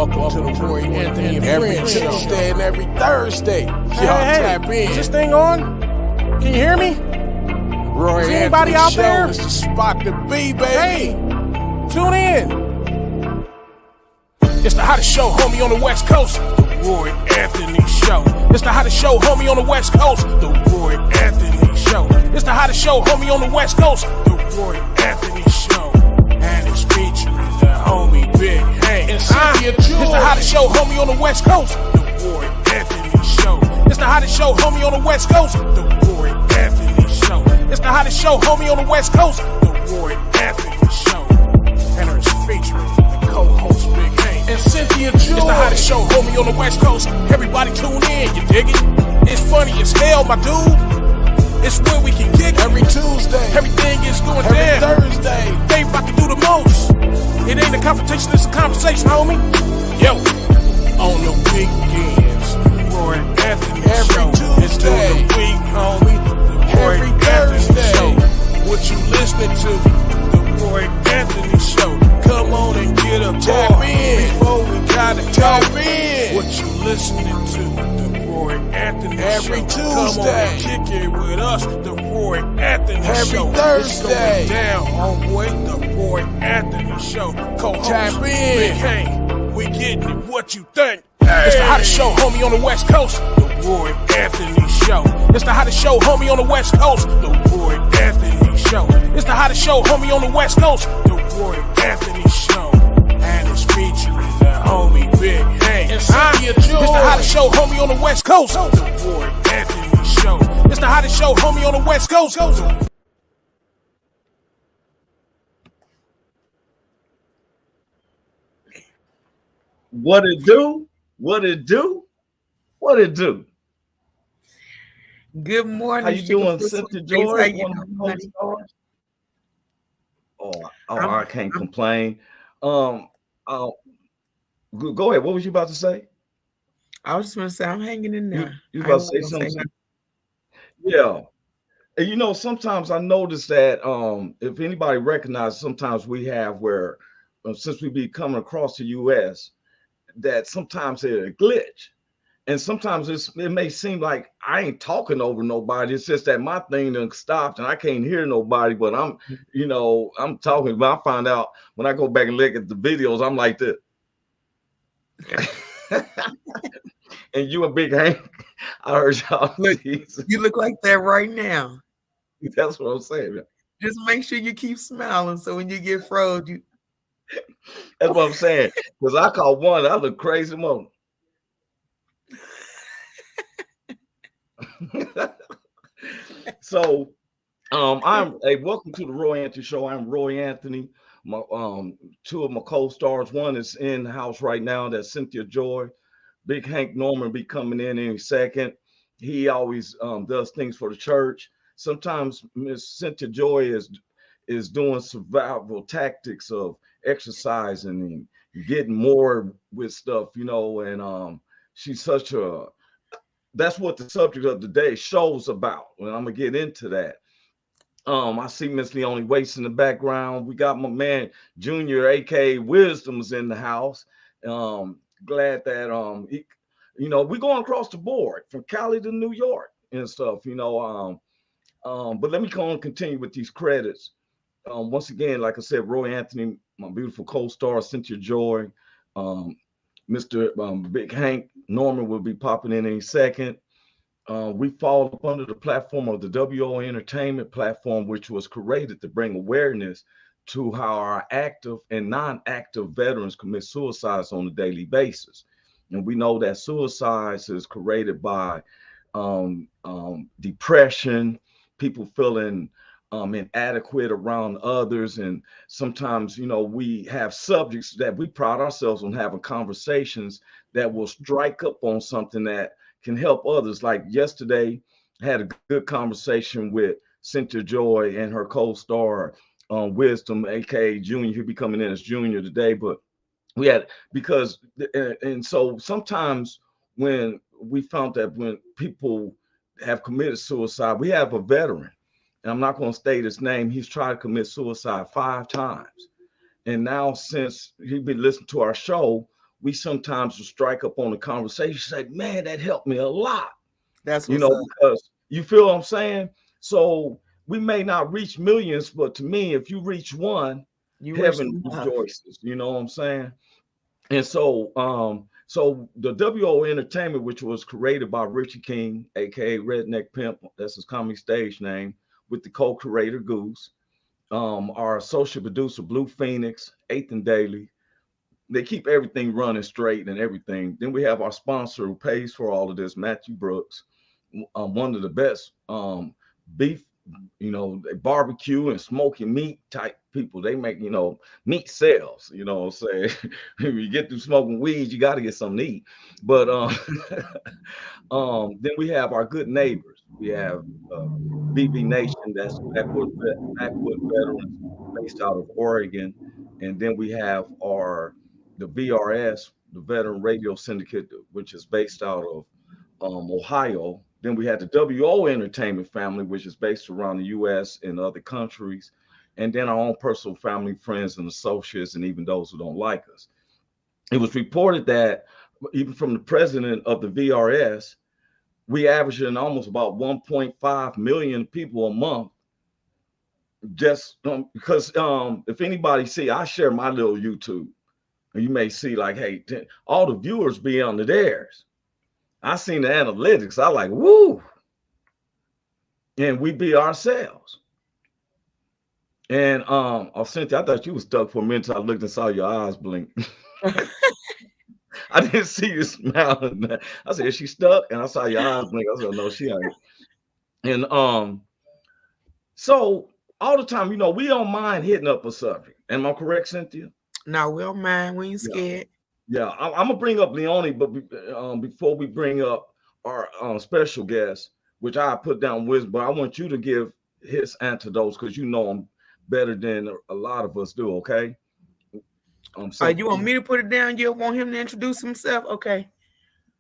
Welcome to the Roy Anthony every Tuesday and every Thursday. Y'all tap in. Is this thing on? Can you hear me? Roy Is anybody out there? Is the spot to be, baby. Hey, tune in. It's the hottest show, homie, on the West Coast. The Roy Anthony Show. It's the hottest show, homie, on the West Coast. The Roy Anthony Show. It's the hottest show, homie, on the West Coast. The Roy Anthony Show. And it's featuring the homie Big Hank and Cynthia. It's the hottest show, homie, on the West Coast. The Roy Anthony Show. It's the hottest show, homie, on the West Coast. The Roy Anthony Show. It's the hottest show, homie, on the West Coast. The Roy Anthony Show. And it's featuring the co-host Big Hank and Cynthia. It's the hottest show, homie, on the West Coast. Everybody tune in, you dig it? It's funny as hell, my dude. It's where we can kick every Tuesday. Everything is going every down. Thursday. They about to do the most. It ain't a confrontation, it's a conversation, homie. Yo, on the weekends, Roy Anthony every Show. Tuesday. It's during the week, homie. The Roy every Anthony Thursday. Show. What you listening to? The Roy Anthony Show. Come on and get up, tap in before we gotta tap talk. in. What you listening to? The Roy Anthony every Show. Tuesday. Come on and kick it with us. The Roy Anthony every Show. Thursday. It's going down, homeboy. The Roy Anthony Show. Co-host tap in. Big Hank. We getting it. What you think? Hey. It's the hottest show, homie, on the West Coast. The Roy Anthony Show. It's the hottest show, homie, on the West Coast. The Roy Anthony Show. It's the hottest show, homie, on the West Coast. The Roy Anthony Show. And it's featuring the homie Big Hank and Cynthia. It's the hottest show, homie, on the West Coast. The Roy Anthony Show. It's the hottest show, homie, on the West Coast. What it do? What it do? What it do? Good morning. How you doing, Cynthia Joy? I can't complain. Go ahead. What was you about to say? I was just going to say I'm hanging in there. You about to say something? Yeah. And you know, sometimes I notice that if anybody recognizes, sometimes we have where since we be coming across the U.S., that sometimes it's a glitch. And sometimes it may seem like I ain't talking over nobody. It's just that my thing done stopped and I can't hear nobody, but I'm talking. But I find out when I go back and look at the videos, I'm like this. And you and Big Hank, I heard y'all. Look, you look like that right now. That's what I'm saying. Man. Just make sure you keep smiling so when you get froze, you. That's what I'm saying. Because I caught one, I look crazy moment. So welcome to the Roy Anthony Show. I'm Roy Anthony. My two of my co-stars. One is in the house right now. That's Cynthia Joy. Big Hank Norman be coming in any second. He always does things for the church. Sometimes Miss Cynthia Joy is doing survival tactics of exercising and getting more with stuff, you know, and she's such a. That's what the subject of today's show's about. And I'm gonna get into that. I see Miss Leonie Waits in the background. We got my man Junior, aka Wisdom's in the house. Glad that we're going across the board from Cali to New York and stuff, you know. But let me go on and continue with these credits. Once again, like I said, Roy Anthony, my beautiful co-star, Cynthia Joy, Mr. Big Hank Norman will be popping in any second. We fall up under the platform of the WO Entertainment platform, which was created to bring awareness to how our active and non-active veterans commit suicides on a daily basis. And we know that suicides is created by depression, people feeling inadequate around others. And sometimes, you know, we have subjects that we pride ourselves on having conversations that will strike up on something that can help others. Like yesterday, I had a good conversation with Cynthia Joy and her co-star Wisdom, aka Junior. He'll be coming in as Junior today, but we had and so sometimes when we found that when people have committed suicide, we have a veteran, and I'm not going to state his name. He's tried to commit suicide 5 times. And now since he's been listening to our show, we sometimes will strike up on the conversation, say, man, that helped me a lot. That's You what's know, up. because you feel what I'm saying? So we may not reach millions, but to me, if you reach one, You reached heaven enough. rejoices. You know what I'm saying? And so the WO Entertainment, which was created by Richie King, aka Redneck Pimp, that's his comedy stage name, with the co-creator Goose, our associate producer Blue Phoenix, Eighth and Daily. They keep everything running straight and everything. Then we have our sponsor who pays for all of this, Matthew Brooks, one of the best beef, they barbecue and smoking meat type people. They make, meat sales, you know what I'm saying? When you get through smoking weeds, you got to get something to eat. But then we have our good neighbors. We have BB Nation, that's Backwood Veterans based out of Oregon. And then we have the VRS, the Veteran Radio Syndicate, which is based out of Ohio. Then we had the WO Entertainment family, which is based around the US and other countries. And then our own personal family, friends, and associates, and even those who don't like us. It was reported that even from the president of the VRS, we averaging almost about 1.5 million people a month. Just because if anybody see, I share my little YouTube, and you may see like, hey, all the viewers be under theirs. I seen the analytics. I like, woo. And we be ourselves. And Cynthia, I thought you was stuck for a minute until I looked and saw your eyes blink. I didn't see you smiling. I said, is she stuck? And I saw your eyes blink. I said, no, she ain't. And so all the time, we don't mind hitting up a subject. Am I correct, Cynthia? No, we don't mind. We ain't scared. Yeah, I'm gonna bring up Leone, but before we bring up our special guest, which I put down wisdom, but I want you to give his antidotes because you know him better than a lot of us do. Okay. So you want me to put it down? You want him to introduce himself? Okay.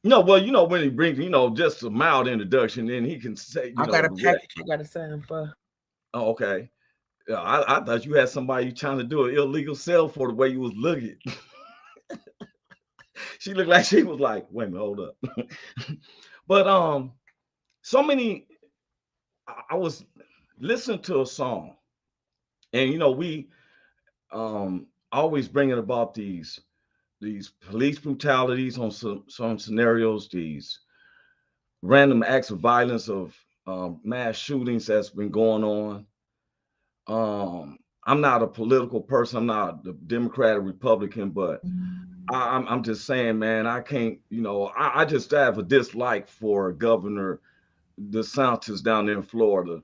No, well, when he brings, just a mild introduction, then he can say, I got a package I got to sign for. Oh, okay. I thought you had somebody trying to do an illegal sale for the way you was looking. She looked like she was like, wait a minute, hold up. But so many, I was listening to a song, and we always bringing about these police brutalities on some scenarios, these random acts of violence of mass shootings that's been going on. I'm not a political person. I'm not a Democrat or Republican, but I'm just saying, man, I can't, I just have a dislike for Governor DeSantis down there in Florida.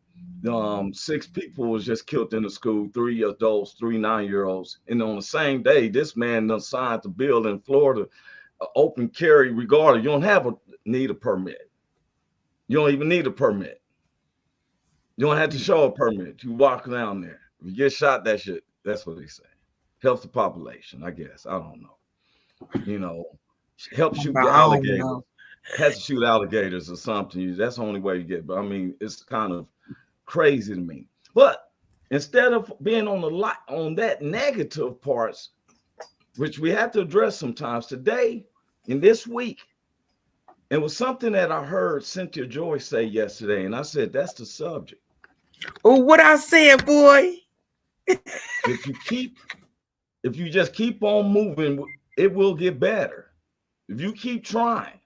6 people was just killed in the school, 3 adults, 3 9-year-olds. And on the same day, this man done signed the bill in Florida, open carry regardless. You don't need a permit. You don't even need a permit. You don't have to show a permit. You walk down there. If you get shot, that's what they say. Helps the population, I guess. I don't know. Help shoot the alligators. Has to shoot alligators or something. That's the only way you get. But I mean, it's kind of crazy to me. But instead of being on that negative parts, which we have to address sometimes, today in this week, it was something that I heard Cynthia Joy say yesterday, and I said, that's the subject. Oh, what I said, boy. If you just keep on moving, it will get better. If you keep trying,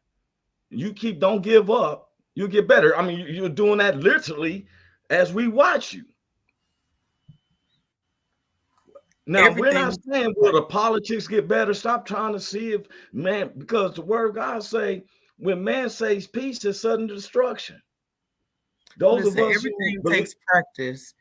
don't give up, you'll get better. I mean, you're doing that literally as we watch you. Now, we're not saying, will the politics get better? Stop trying to see if, man, because the word of God say, when man says peace, it's sudden destruction. Everything takes practice.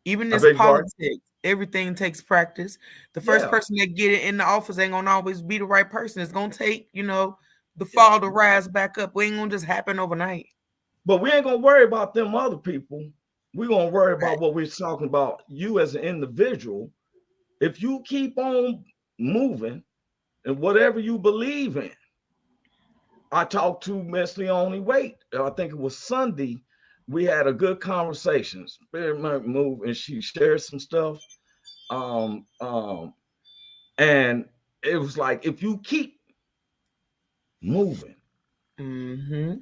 Even this politics, everything takes practice. The first person that get it in the office ain't gonna always be the right person. It's gonna take, the fall to rise back up. We ain't gonna just happen overnight. But we ain't gonna worry about them other people. We're gonna worry about what we're talking about. You as an individual, if you keep on moving and whatever you believe in. I talked to Miss Leone Wait. I think it was Sunday. We had a good conversation. Spirit might move, and she shared some stuff. And it was like if you keep moving. Mm-hmm.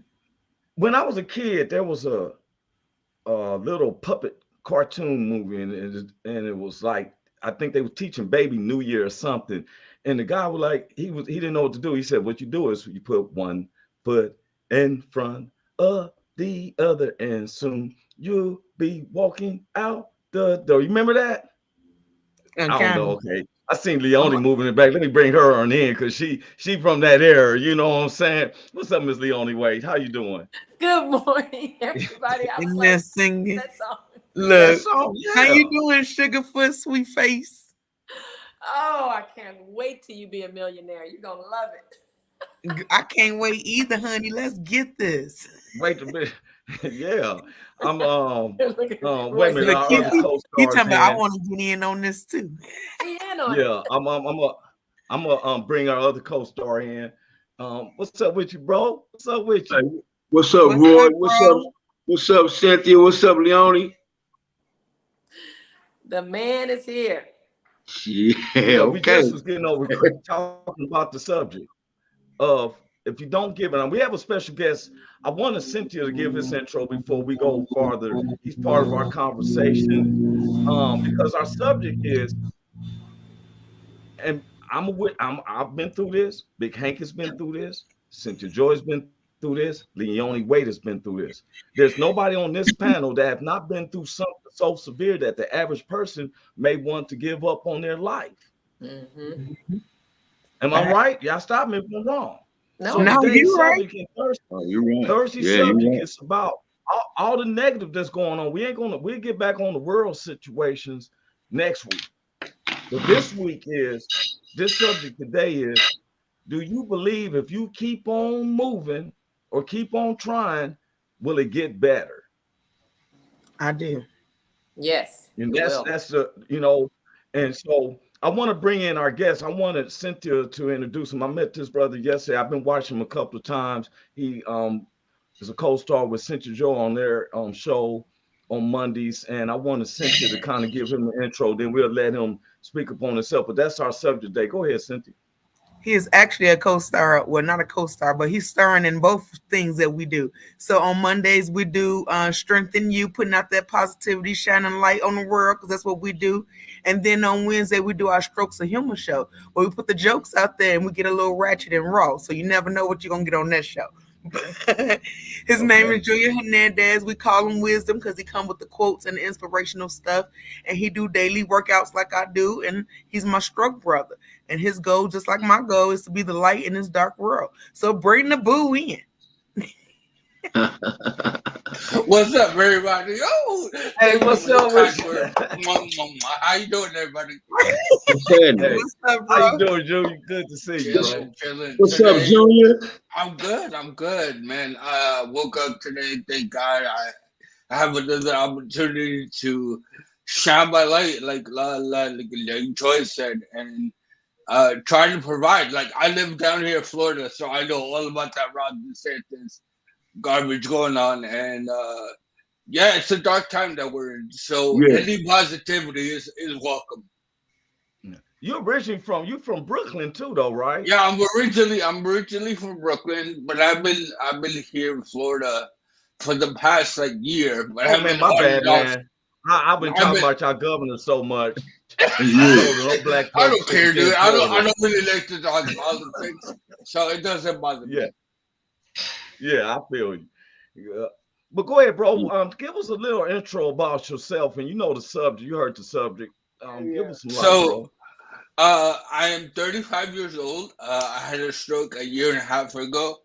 When I was a kid, there was a little puppet cartoon movie, and it was like I think they were teaching Baby New Year or something. And the guy was like, he didn't know what to do. He said, "What you do is you put one foot in front of the other, and soon you'll be walking out the door." You remember that? I don't know. Okay. I seen Leonie moving it back. Let me bring her on in because she from that era. You know what I'm saying? What's up, Miss Leonie Wade? How you doing? Good morning, everybody. I was And like, singing. that song. Look, that song, yeah. How you doing, Sugarfoot, sweet face? Oh, I can't wait till you be a millionaire. You're gonna love it. I can't wait either, honey. Let's get this. Wait a minute. Yeah. I'm wait a Roy minute. said, Our yeah. other You co-stars talking about I in. want to get in on this too. Yeah, I'm gonna bring our other co-star in. What's up with you, bro? What's up with you? Hey, what's up, Roy? What's up, Cynthia? What's up, Leonie? The man is here. Yeah, We okay. just was getting over talking about the subject of if you don't give it. We have a special guest. I wanted Cynthia to give his intro before we go farther. He's part of our conversation because our subject is, and I've been through this. Big Hank has been through this. Cynthia Joy's been through this. Leonie Wade has been through this. There's nobody on this panel that have not been through something so severe that the average person may want to give up on their life. Mm-hmm. Am I right? Y'all stop me if I'm wrong. No, So today's subject in Thursday subject is about all the negative that's going on. We'll get back on the world situations next week. But this subject today is, do you believe if you keep on moving or keep on trying, will it get better? I do. Yes. And that's the, and so I want to bring in our guest. I wanted Cynthia to introduce him. I met this brother yesterday. I've been watching him a couple of times. He is a co-star with Cynthia Joy on their show on Mondays. And I wanted Cynthia to kind of give him an intro. Then we'll let him speak upon himself. But that's our subject today. Go ahead, Cynthia. He is actually a co-star. Well, not a co-star, but he's starring in both things that we do. So on Mondays, we do Strengthen You, putting out that positivity, shining light on the world, because that's what we do. And then on Wednesday, we do our Strokes of Humor show, where we put the jokes out there and we get a little ratchet and raw. So you never know what you're going to get on that show. His name is Junior Hernandez. We call him Wisdom because he come with the quotes and the inspirational stuff, and he do daily workouts like I do, and he's my stroke brother, and his goal, just like my goal, is to be the light in this dark world. So bring the boo in. What's up, everybody? Oh, hey, what's up? How you doing, everybody? Hey, What's up, bro? how you doing, Junior? Good to see you, bro. Chilling. What's up, Junior? I'm good, man. Woke up today. Thank God I have another opportunity to shine my light, like Joy said, and try to provide. Like, I live down here in Florida, so I know all about that Ron DeSantis garbage going on, and yeah, it's a dark time that we're in. So any positivity is welcome. You're originally from Brooklyn too, though, right? Yeah, I'm originally from Brooklyn, but I've been here in Florida for the past year. But Oh man, my bad, man. I've been talking about y'all governor so much. I don't care, dude. I don't really like to talk politics, so it doesn't bother me. Yeah, I feel you. Yeah. But go ahead, bro. Give us a little intro about yourself, and you know the subject. You heard the subject. Give us some light, bro. I am 35 years old. I had a stroke a year and a half ago.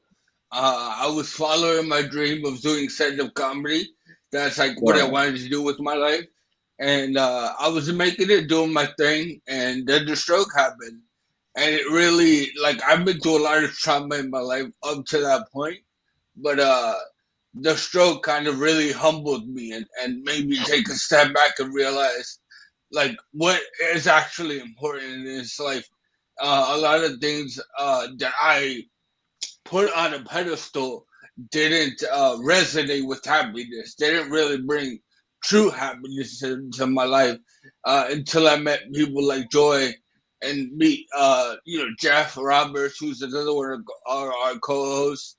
I was following my dream of doing stand-up comedy. That's what I wanted to do with my life. And I was making it, doing my thing, and then the stroke happened. And it really, I've been through a lot of trauma in my life up to that point. But the stroke kind of really humbled me and made me take a step back and realize, what is actually important in this life. A lot of things that I put on a pedestal didn't resonate with happiness. They didn't really bring true happiness to my life until I met people like Joy and meet Jeff Roberts, who's another one of our co-hosts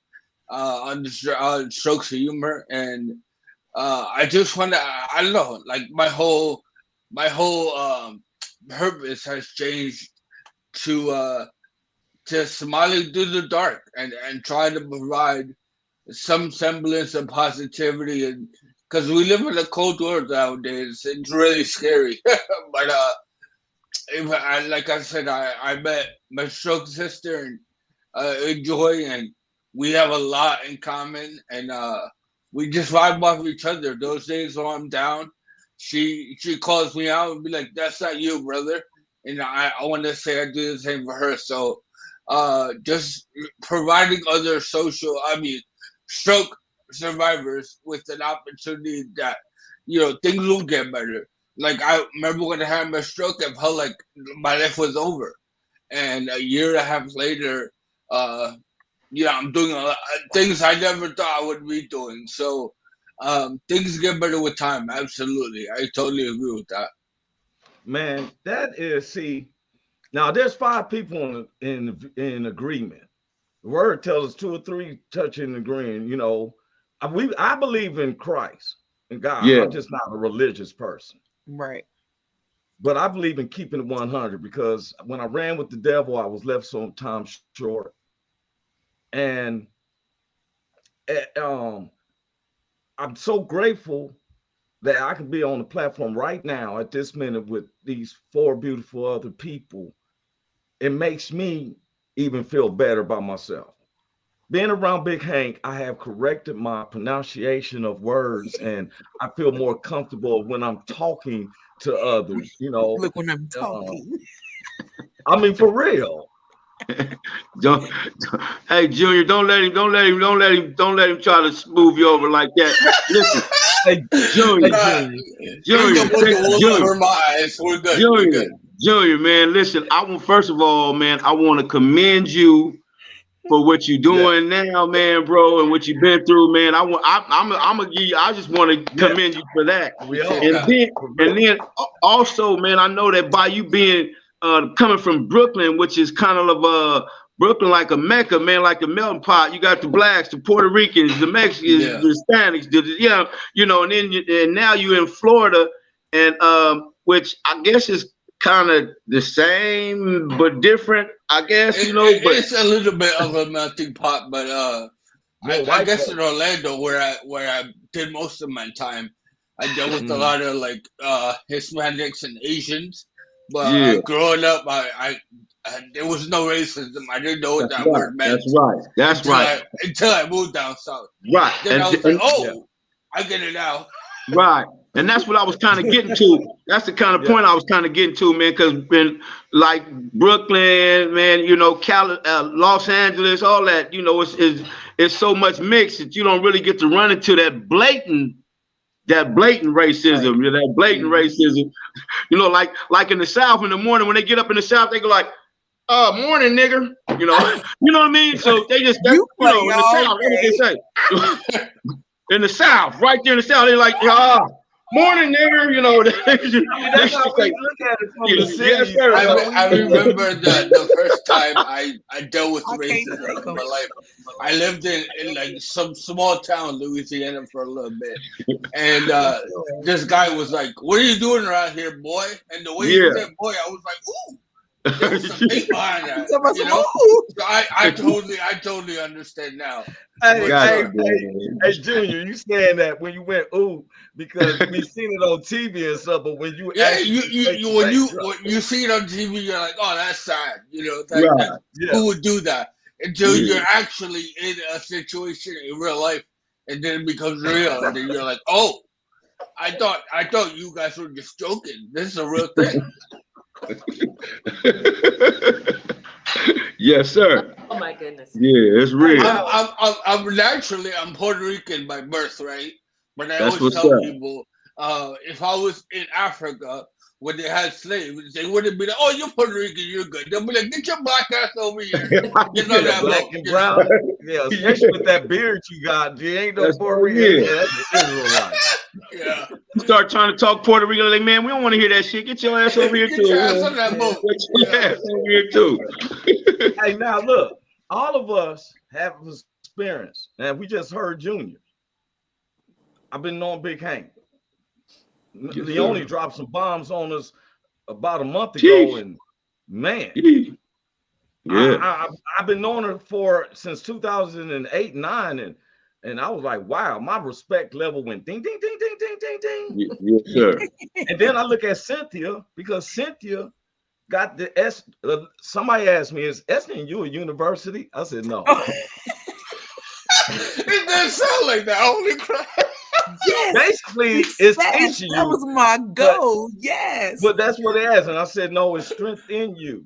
on the Strokes of Humor, and I just want to, I don't know, like my whole purpose has changed to smiling through the dark and trying to provide some semblance of positivity, and because we live in a cold world nowadays, it's really scary. But like I said, I met my stroke sister and Joy, and we have a lot in common, and we just vibe off each other. Those days when I'm down, she calls me out and be like, "That's not you, brother," and I want to say I do the same for her. So just providing other stroke survivors with an opportunity that things will get better. Like, I remember when I had my stroke, I felt like my life was over, and a year and a half later, I'm doing a lot of things I never thought I would be doing. So things get better with time. Absolutely, I totally agree with that. Man, that is, now there's 5 people in agreement. The word tells us 2 or 3 touching and agreeing. I believe in Christ and God. Yeah. I'm just not a religious person. Right. But I believe in keeping it 100, because when I ran with the devil, I was left sometimes short. And I'm so grateful that I can be on the platform right now at this minute with these 4 beautiful other people. It makes me even feel better about myself. Being around Big Hank, I have corrected my pronunciation of words, and I feel more comfortable when I'm talking to others. Look, when I'm talking. I mean, for real. Hey, Junior, don't let him try to smooth you over like that. Listen, hey, Junior, man, listen. First of all, man, I want to commend you for what you're doing now, man, bro, and what you've been through, man. I'm gonna give you. I just want to commend you for that. And then also, man, I know that by you being coming from Brooklyn, which is kind of Brooklyn like a Mecca, man, like a melting pot. You got the blacks, the Puerto Ricans, the Mexicans, the Hispanics, and now you're in Florida, and which I guess is kind of the same but different, I guess, but it's a little bit of a melting pot. But I guess in Orlando, where I did most of my time, I dealt with a lot of like Hispanics and Asians. But growing up, I there was no racism. I didn't know what that word meant. That's right. Until I moved down south. Right. Then I was like, I get it now. Right. And that's what I was kind of getting to. That's the kind of point I was kind of getting to, man, because in like Brooklyn, man, Los Angeles, all that, it's so much mixed that you don't really get to run into that blatant racism, that blatant racism. Like in the South in the morning, when they get up in the South, they go like, morning, nigger. You know what I mean? So they just, in the South, that's what they say. In the South, right there in the South, they're like, morning, nigger. That's how we look at it from the city. I remember the first time I dealt with racism in my life. I lived in like some small town, Louisiana, for a little bit, and this guy was like, "What are you doing around here, boy?" And the way he said "boy," I was like, "Ooh." There was some hate behind that, So I totally understand now. Hey, Junior, you saying that when you went ooh because we seen it on TV and stuff, but when you when you see it on TV, you're like, oh, that's sad, who would do that until you're actually in a situation in real life, and then it becomes real, and then you're like, oh, I thought you guys were just joking. This is a real thing. Yes, sir. Oh my goodness. Yeah, it's real. I'm Puerto Rican by birth, right? But I always tell people, if I was in Africa when they had slaves, they wouldn't be like, "Oh, you're Puerto Rican, you're good." They'll be like, "Get your black ass over here." Black and brown. Yeah, especially with that beard you got. You ain't no Puerto Rican. That's Israelite. Yeah. Start trying to talk Puerto Rican, like, man, we don't want to hear that shit. Get your ass over here Get too. your ass on that boat. Get your ass over here too. Hey, now look, all of us have experience, and we just heard Junior. I've been knowing Big Hank. Yes, Leone sir. dropped some bombs on us about a month ago, Jeez. and man, Yeah. I've been knowing her since 2008, 9, and I was like, wow, my respect level went ding, ding, ding, ding, ding, ding, ding. Yes, sir. And then I look at Cynthia, because Cynthia got the S. Somebody asked me, is SNU a university? I said, no. It doesn't sound like that. Holy crap. Yes, Basically, it's teaching you. that was my goal. Yes. But that's what they asked. And I said, no, it's strength in you.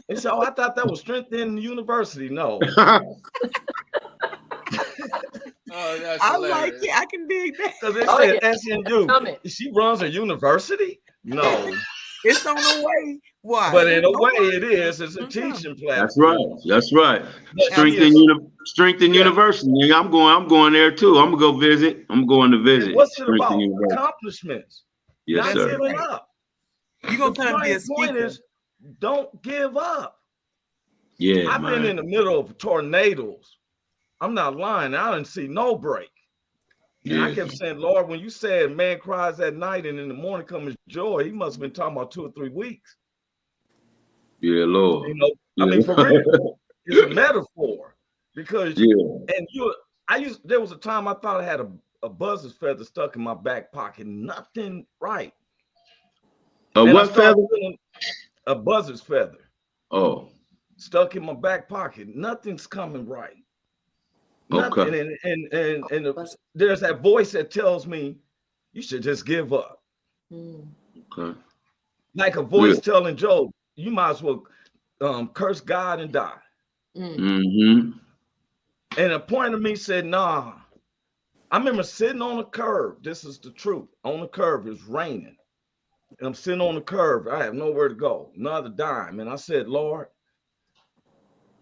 And so I thought that was strength in the university. No. Oh, that's I hilarious. like it. I can dig that. Because it Oh, said yeah. SNU. Coming. She runs a university? No. It's on the way. Why? But in a way, it is. It's a teaching platform. That's right. That's right. But Strength in university. Nigga, I'm going there too. I'm gonna go visit. I'm going to visit. What's it Strength about? in University. Accomplishments. Yes, Not sir. giving up. You're going to The come and be a point speaker. is, don't give up. Yeah, I've been in the middle of tornadoes. I'm not lying. I didn't see no break. And Yeah. I kept saying, Lord, when you said man cries at night and in the morning comes joy, he must have been talking about 2 or 3 weeks. Yeah, Lord. You know, Yeah. I mean, for real, it's a metaphor. Because Yeah. there was a time I thought I had a buzzard's feather stuck in my back pocket. Nothing right. And What I started feather? feeling a buzzard's feather Oh, stuck in my back pocket. Nothing's coming right. okay. Nothing. And there's that voice that tells me you should just give up. Okay. Like a voice telling Job, you might as well curse God and die. Mm-hmm. And a point of me said, nah. I remember sitting on a curb. This is the truth. On the curb, it's raining. And I'm sitting on the curb. I have nowhere to go, not a dime. And I said, Lord,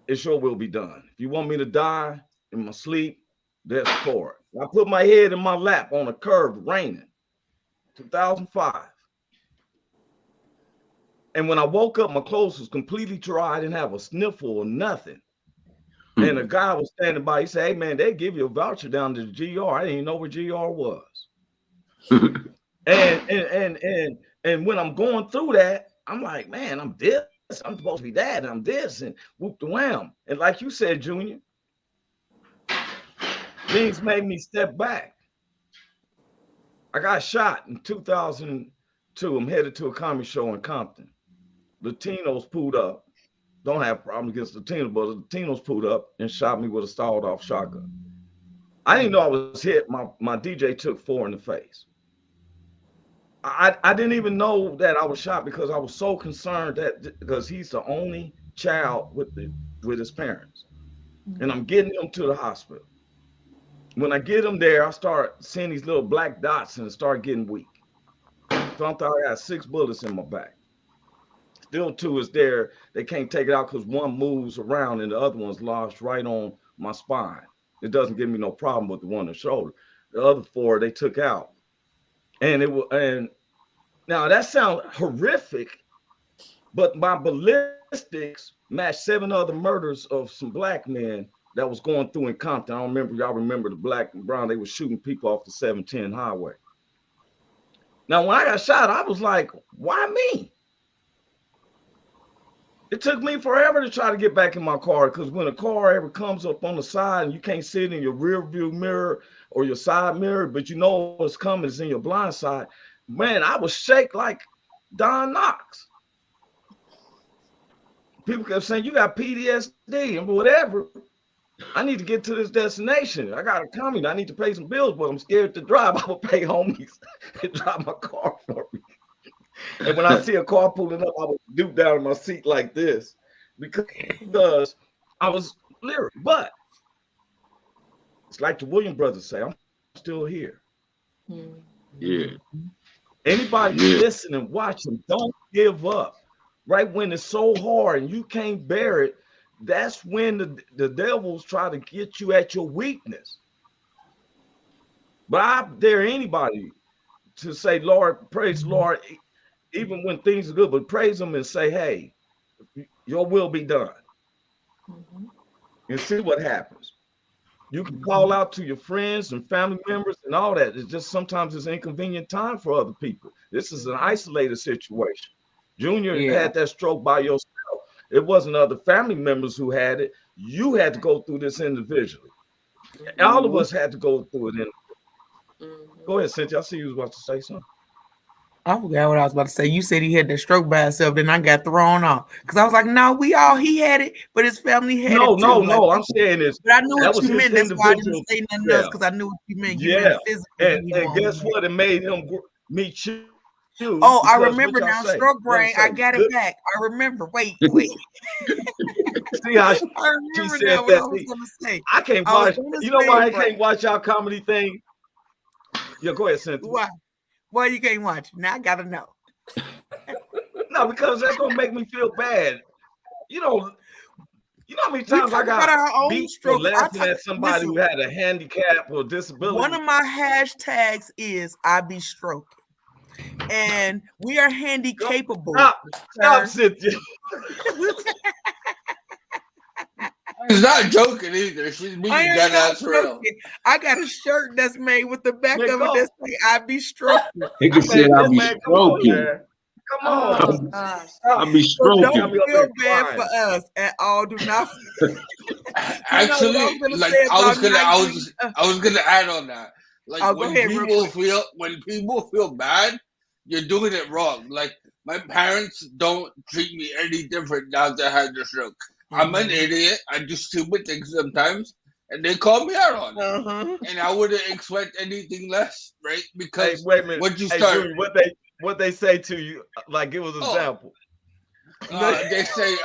it's your will be done. If you want me to die in my sleep, that's for it. I put my head in my lap on a curb, raining, 2005. And when I woke up, my clothes was completely dry. I didn't have a sniffle or nothing. And a guy was standing by. He said, hey, man, they give you a voucher down to the GR. I didn't even know where GR was. And when I'm going through that, I'm like, man, I'm this. I'm supposed to be that. And I'm this. And whoop the wham. And like you said, Junior, things made me step back. I got shot in 2002. I'm headed to a comedy show in Compton. Latinos pulled up. Don't have a problem against Latinos, but the Latinos pulled up and shot me with a stalled off shotgun. I didn't know I was hit. My DJ took 4 in the face. I didn't even know that I was shot because I was so concerned because he's the only child with his parents. And I'm getting him to the hospital. When I get him there, I start seeing these little black dots and it started getting weak. So I thought I had 6 bullets in my back. Still 2 is there. They can't take it out because one moves around and the other one's lodged right on my spine. It doesn't give me no problem with the one on the shoulder. The other 4 they took out. And now that sounds horrific, but my ballistics matched 7 other murders of some black men that was going through in Compton. I don't remember, y'all remember the black and brown, they were shooting people off the 710 highway. Now, when I got shot, I was like, why me? It took me forever to try to get back in my car because when a car ever comes up on the side and you can't see it in your rear view mirror or your side mirror, but you know what's coming is in your blind side, man, I was shake like Don Knox. People kept saying, you got PTSD and whatever. I need to get to this destination. I got a coming. I need to pay some bills, but I'm scared to drive. I will pay homies to drive my car for me. And when I see a car pulling up, I would duke down in my seat like this because I was lyric. But it's like the Williams brothers say, I'm still here. Yeah. Anybody listening, watching, don't give up. Right when it's so hard and you can't bear it, that's when the devils try to get you at your weakness. But I dare anybody to say, Lord, praise the Lord, even when things are good, but praise him and say, hey, your will be done. And see what happens. You can call out to your friends and family members and all that. It's just sometimes it's an inconvenient time for other people. This is an isolated situation. Junior had that stroke by yourself. It wasn't other family members who had it. You had to go through this individually. All of us had to go through it. Go ahead, Cynthia. I see you was about to say something. I forgot what I was about to say. You said he had that stroke by himself, then I got thrown off because I was like, "No, he had it, but his family had it too." No. I'm saying is, but I knew what you meant. That's why I didn't say nothing else because I knew what you meant. You meant physically. And guess what? It made him meet you. Oh, I remember now. Stroke brain. I got it back. I remember. Wait. See how she said that? I was gonna say. I can't watch. You know why I can't watch our comedy thing? Yeah, go ahead, Cynthia. Why you can't watch? Now I gotta know. No, because that's gonna make me feel bad. You know how many times I got beat for laughing at somebody who had a handicap or disability. One of my hashtags is I be stroking. And we are handy capable. Stop, Cynthia. She's not joking either. She's being dead ass real. I got a shirt that's made with the back of it that say I be stroking. He can say I be stroking. Come on. I be stroking. So don't feel bad for us at all. Do not. Actually, like I was gonna add on that. Like when people feel bad, you're doing it wrong. Like my parents don't treat me any different now that I had the stroke. I'm an idiot. I do stupid things sometimes, and they call me out on it. And I wouldn't expect anything less, right? Because wait a minute. Once you start, what they say to you, like give us an example. They say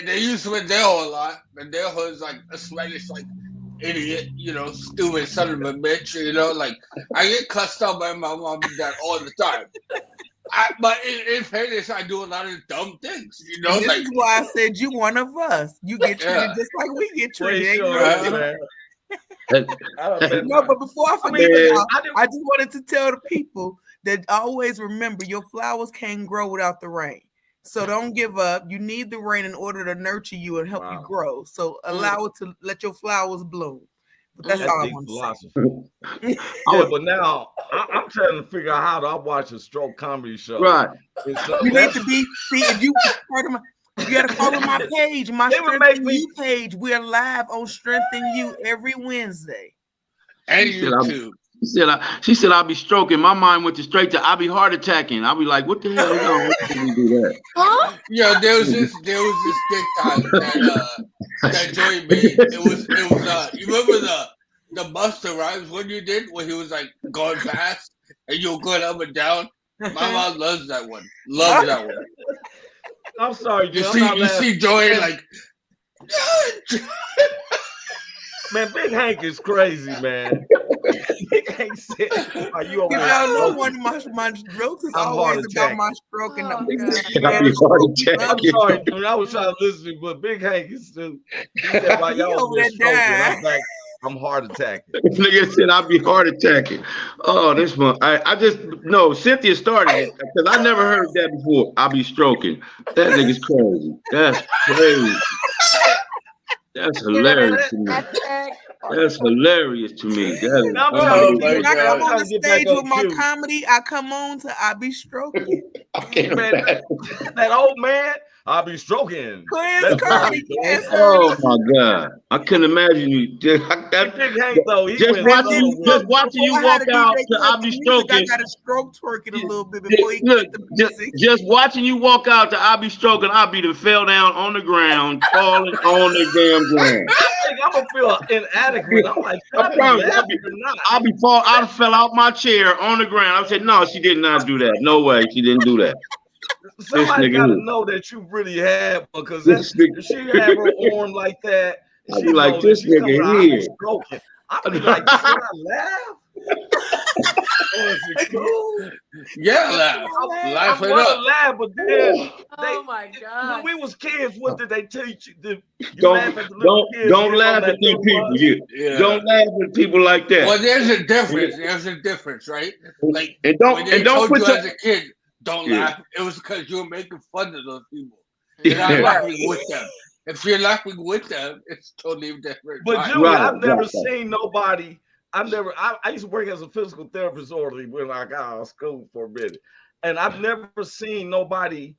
they use Mandela a lot. Mandela is like a Spanish like idiot, stupid son of a bitch. Like I get cussed out by my mom and dad all the time. But in fairness, I do a lot of dumb things, This is why I said you one of us. You get treated just like we get treated. No, but before I forget, I just wanted to tell the people that always remember your flowers can't grow without the rain. So don't give up. You need the rain in order to nurture you and help you grow. So allow it to let your flowers bloom. But that's all I want to say. But now I'm trying to figure out how to watch a stroke comedy show. Right. You need to be if you part of you gotta follow my page, my Strength in You page. We're live on Strength in You every Wednesday. And YouTube. She said I'll be stroking. My mind went straight to I'll be heart attacking. I'll be like, what the hell is on? What can we do that? Huh? Yeah, there was this TikTok that Joey made. It was you remember the Busta Rhymes one you did where he was like going fast and you were going up and down? My mom loves that one. Loves that one. I'm sorry, you see Joey like man, Big Hank is crazy, man. Big Hank said, "Are you okay?" Y'all know one of my jokes is always about my stroke and I'm sorry, dude. I was trying to listen, but Big Hank is still. He said, "Why y'all was stroking?" I'm like, I'm heart attacking. Nigga said I'll be heart attacking. Oh, this one. I just no. Cynthia started it because I never heard that before. I'll be stroking. That nigga's crazy. That's crazy. That's hilarious to me. That's hilarious to me. When I come on the stage with my comedy, I come on to I be stroking. That old man, I'll be stroking. Oh my God. I couldn't imagine you. Just watching you walk out to I'll be stroking. I got to stroke twerking a little bit before you get the music. Just watching you walk out to I'll be stroking, I'll be fell down on the ground, falling on the damn ground. I think I'm gonna feel inadequate. I'm like, I fell out my chair on the ground. I said, no, she did not do that. No way, she didn't do that. Somebody gotta know that you really have one, because if she have her arm like that, I'd be like, this nigga here. I'd be like, should I laugh? Cool. Yeah, laugh it up. Laugh, but then Oh my God. when we was kids, what did they teach you? Don't laugh at these people. Don't laugh at people like that. Well, there's a difference. There's a difference, right? Like and when they don't told put you as a kid, don't laugh. It was because you were making fun of those people. You're not laughing with them. If you're laughing with them, it's totally different. But Junior, I've never seen nobody. I used to work as a physical therapist orderly when I got out of school for a minute, and I've never seen nobody.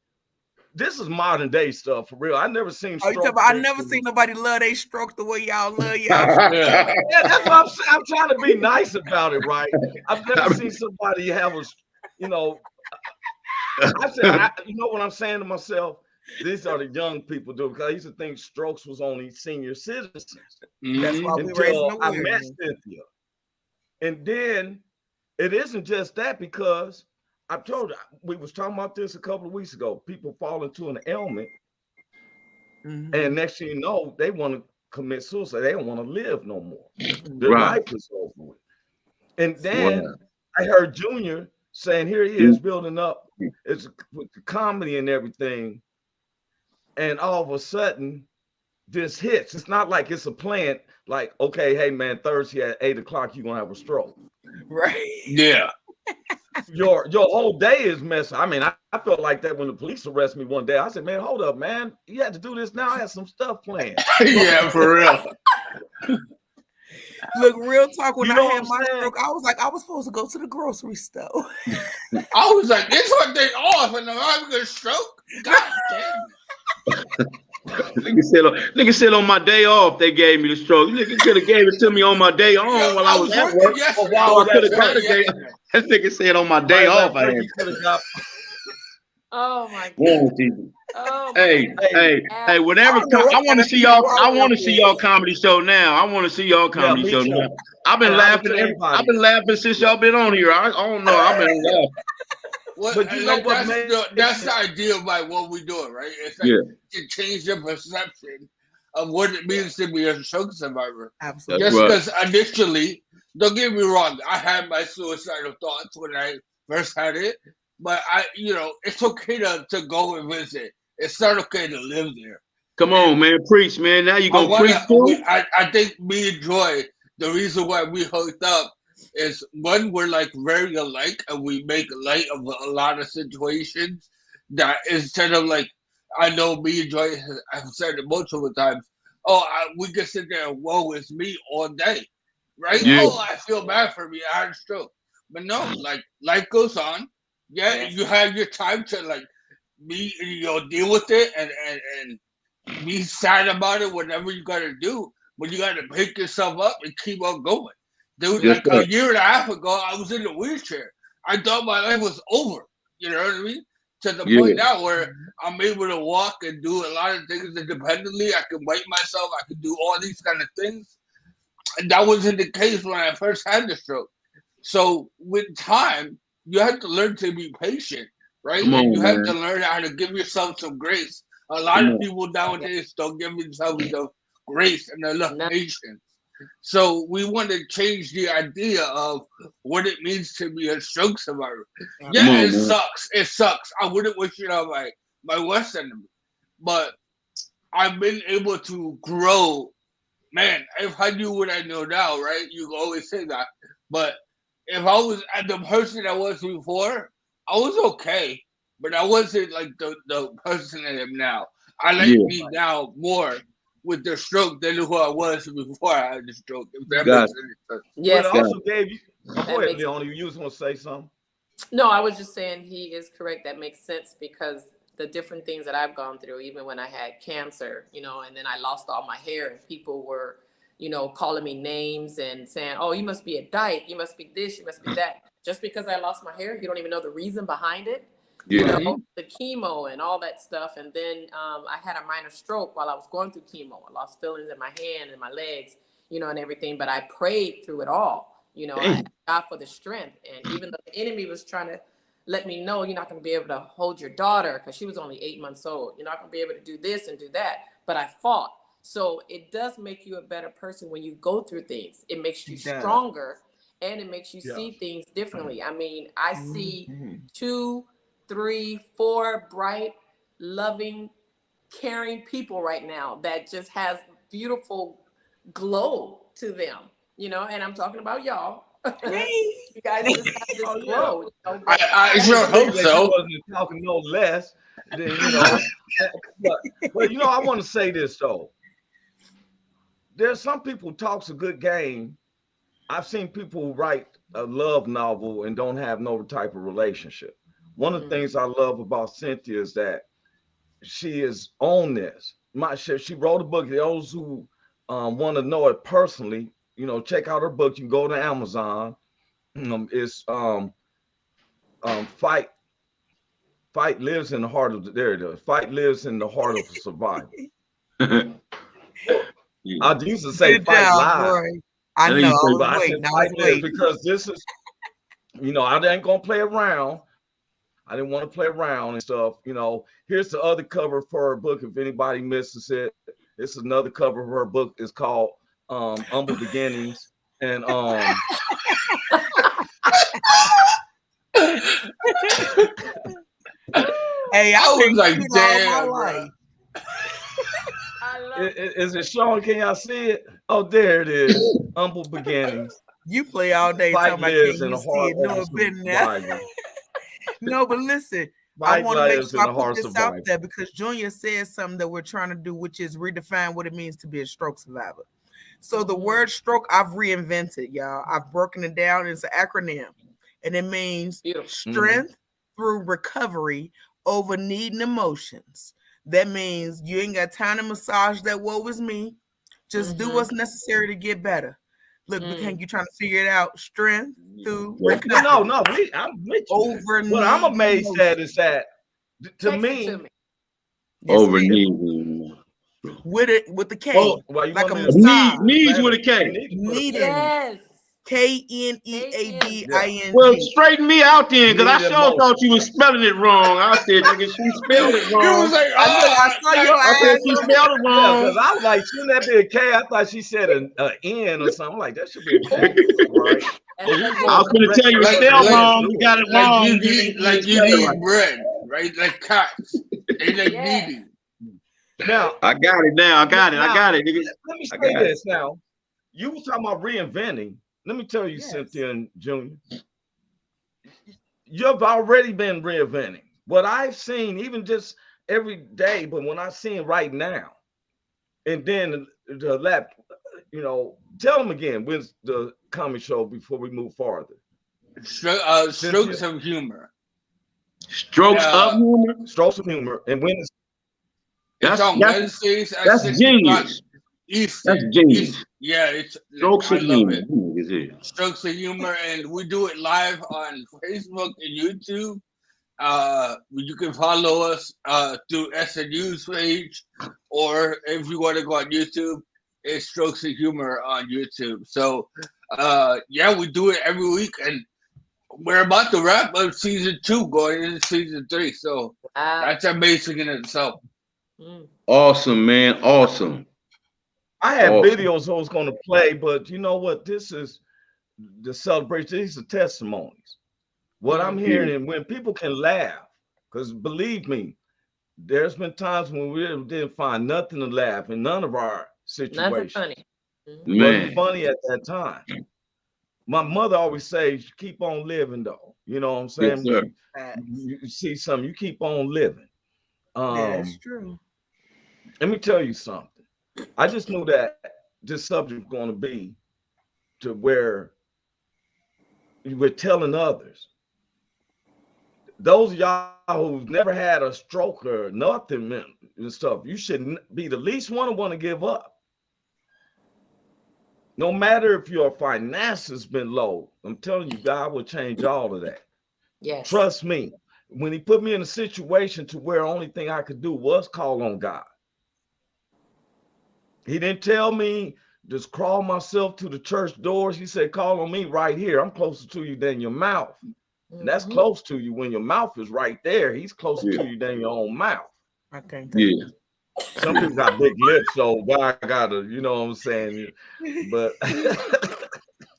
This is modern day stuff for real. I never seen. I never seen nobody love they stroke the way y'all love y'all. Yeah, that's what I'm trying to be nice about it, right? I've never seen somebody have a, you know. I said, you know what I'm saying to myself? These are the young people do, because I used to think strokes was only senior citizens. That's why until I met Cynthia. And then it isn't just that, because I told you, we was talking about this a couple of weeks ago. People fall into an ailment, and next thing you know, they want to commit suicide. They don't want to live no more. Their life is over with. And then I heard Junior saying, here he is building up, it's with the comedy and everything. And all of a sudden, this hits. It's not like it's a plan. Like, okay, hey man, Thursday at 8 o'clock, you're gonna have a stroke. Right. Yeah. Your whole day is messed. I mean, I felt like that when the police arrested me one day. I said, man, hold up, man. You had to do this now. I had some stuff planned. Yeah, for real. Look, real talk, when I had my stroke, I was like, I was supposed to go to the grocery store. I was like, this one day off and I'm having a stroke? God damn. Nigga said on my day off they gave me the stroke. Nigga could have gave it to me on my day on while I was at work. That nigga said on my day off I had. Oh my God. Oh hey, whatever. I want to see y'all. I want to see y'all comedy show now. I want to see y'all comedy show now. I've been laughing. I've been laughing since y'all been on here. I don't know. I've been laughing. Well, but you know what, that's the idea of like what we're doing, right? It's like to change the perception of what it means to be a stroke survivor. Absolutely. Just because initially, don't get me wrong, I had my suicidal thoughts when I first had it, but it's okay to go and visit. It's not okay to live there. Come on, man, preach, man. Now you gonna preach too? I think me and Joy, the reason why we hooked up is one, we're like very alike and we make light of a lot of situations that instead of like, I know me and Joy have said it multiple times, we can sit there and woe is me all day, right? Yeah. Oh, I feel bad for me, I had a stroke. But no, like life goes on. Yeah, you have your time to like deal with it and be sad about it, whatever you gotta do. But you gotta pick yourself up and keep on going. Dude, like a year and a half ago, I was in a wheelchair. I thought my life was over. You know what I mean? To the point now where I'm able to walk and do a lot of things independently. I can wipe myself. I can do all these kind of things. And that wasn't the case when I first had the stroke. So with time, you have to learn to be patient, right? You have to learn how to give yourself some grace. A lot of people nowadays don't give themselves enough grace and enough patience. So we want to change the idea of what it means to be a stroke survivor. Yeah, it sucks. It sucks. I wouldn't wish it on my worst enemy. But I've been able to grow. Man, if I knew what I know now, right? You always say that. But if I was the person I was before, I was okay. But I wasn't like the person I am now. I like me now more with the stroke than who I was before I had the stroke. If that makes any sense. Yes. But it also gave you. Go ahead, Leonie. You just want to say something? No, I was just saying he is correct. That makes sense because the different things that I've gone through, even when I had cancer, and then I lost all my hair and people were, calling me names and saying, oh, you must be a dyke. You must be this. You must be that. Just because I lost my hair, you don't even know the reason behind it. The chemo and all that stuff. And then I had a minor stroke while I was going through chemo. I lost feelings in my hand and my legs, and everything. But I prayed through it all. I asked God for the strength. And even though the enemy was trying to let me know you're not going to be able to hold your daughter because she was only 8 months old. You're not going to be able to do this and do that. But I fought. So it does make you a better person when you go through things. It makes you stronger. and it makes you see things differently. I mean, I see 2, 3, 4 bright, loving, caring people right now that just has beautiful glow to them, you know, and I'm talking about y'all. You guys just have this glow. You know, I sure hope so. Wasn't talking no less than, you know. but you know, I want to say this though. There's some people talks a good game. I've seen people write a love novel and don't have no type of relationship. One of the things I love about Cynthia is that she is on this. She wrote a book. Those who want to know it personally, you know, check out her book. You can go to Amazon. It's Fight lives in the heart of there it is. Fight lives in the heart of a survivor. I used to say fight live. I know. I said fight lives because this is, you know, I ain't gonna play around. I didn't want to play around and stuff. You know, here's the other cover for her book. If anybody misses it, this is another cover of her book. It's called Humble Beginnings. And hey, I was like, damn. Is it showing? Can y'all see it? Oh, there it is. Humble Beginnings. You play all day talking about can you see it? No, been there. No, but listen, I want to make sure I put this out there because Junior says something that we're trying to do, which is redefine what it means to be a stroke survivor. So the word stroke, I've reinvented, y'all. I've broken it down. It's an acronym, and it means strength through recovery over needing emotions. That means you ain't got time to massage that woe is me. Just do what's necessary to get better. Look, you trying to figure it out. Strength through recovery. No, I'm with you. Over what I'm amazed at is that to me over needing with the K. Oh, like a massage. Needs with a K. Needing. Yes. K-N-E-A-D-I-N-G. Well, straighten me out then, because I sure thought you was spelling it wrong. I said, nigga, she spelled it wrong. You was like, I saw your I said she spelled it wrong. Because I was like, shouldn't that be a K? I thought she said an N or something. Like, that should be a K. Right? I was going to tell you, spelled wrong. You got it wrong. You need bread, right? Like cats. They like needing. Now, I got it now. I got it. Let me say this now. You were talking about reinventing. Let me tell you, Cynthia and Junior, you've already been reinventing. What I've seen, even just every day, but when I see it right now, and then the left, you know, tell them again, when's the comedy show before we move farther? Strokes of Humor. Strokes of Humor? Strokes of Humor. And when is it's on Wednesdays at 6 genius. Eastern. That's genius. It's Strokes of Humor. Strokes of Humor, and we do it live on Facebook and YouTube. You can follow us through SNU's page, or if you want to go on YouTube, it's Strokes of Humor on YouTube. So, we do it every week, and we're about to wrap up season 2, going into season 3. So that's amazing in itself. Awesome, man. Awesome. I had videos I was going to play, but you know what? This is the celebration. These are testimonies. What I'm hearing, and when people can laugh, because believe me, there's been times when we didn't find nothing to laugh in none of our situations. Nothing funny. It wasn't funny at that time. My mother always says, keep on living, though. You know what I'm saying? Yes, you see something, you keep on living. That's true. Let me tell you something. I just knew that this subject was going to be to where we're telling others. Those of y'all who've never had a stroke or nothing and stuff, you should be the least one to want to give up. No matter if your finances been low, I'm telling you, God will change all of that. Yes. Trust me. When he put me in a situation to where only thing I could do was call on God. He didn't tell me just crawl myself to the church doors. He said, call on me right here. I'm closer to you than your mouth. And that's close to you when your mouth is right there. He's closer to you than your own mouth. Okay. Some people got big lips, so God gotta, you know what I'm saying? But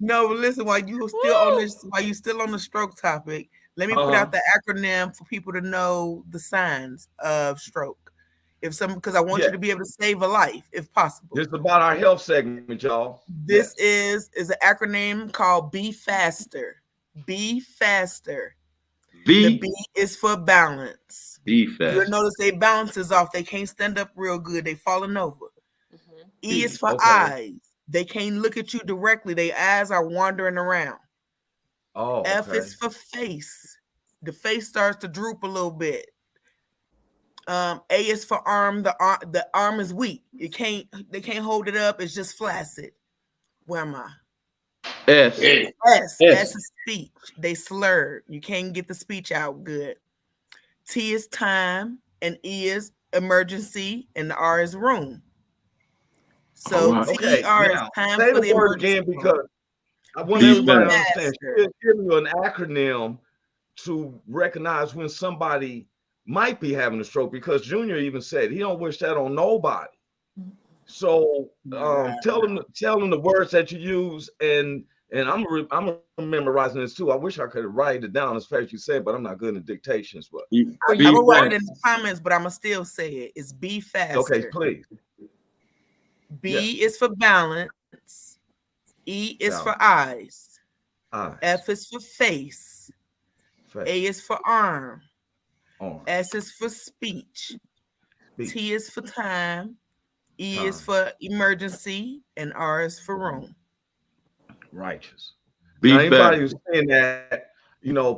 No, but listen, while you still on the stroke topic, let me put out the acronym for people to know the signs of stroke. Because I want you to be able to save a life if possible. This is about our health segment, y'all. This is an acronym called Be Faster. Be Faster. The B is for balance. Be faster. You'll notice they balances off. They can't stand up real good. They falling over. E is for eyes. They can't look at you directly. Their eyes are wandering around. F is for face. The face starts to droop a little bit. A is for arm. The arm is weak. They can't hold it up. It's just flaccid. Where am I? S is speech. They slur. You can't get the speech out good. T is time, and E is emergency, and the R is room. So TER is time say for the word again, because I want everybody to understand. She'll give you an acronym to recognize when somebody might be having a stroke, because Junior even said he don't wish that on nobody. So tell them the words that you use, and I'm memorizing this too. I wish I could write it down as fast as you said, but I'm not good at dictations. But I'm gonna write it in the comments, but I'm gonna still say it. It's be faster. Okay, please. B is for balance. E is for eyes. F is for face. A is for arm. S is for speech. T is for time. E is for emergency, and R is for room. Righteous. Now, anybody who's saying that,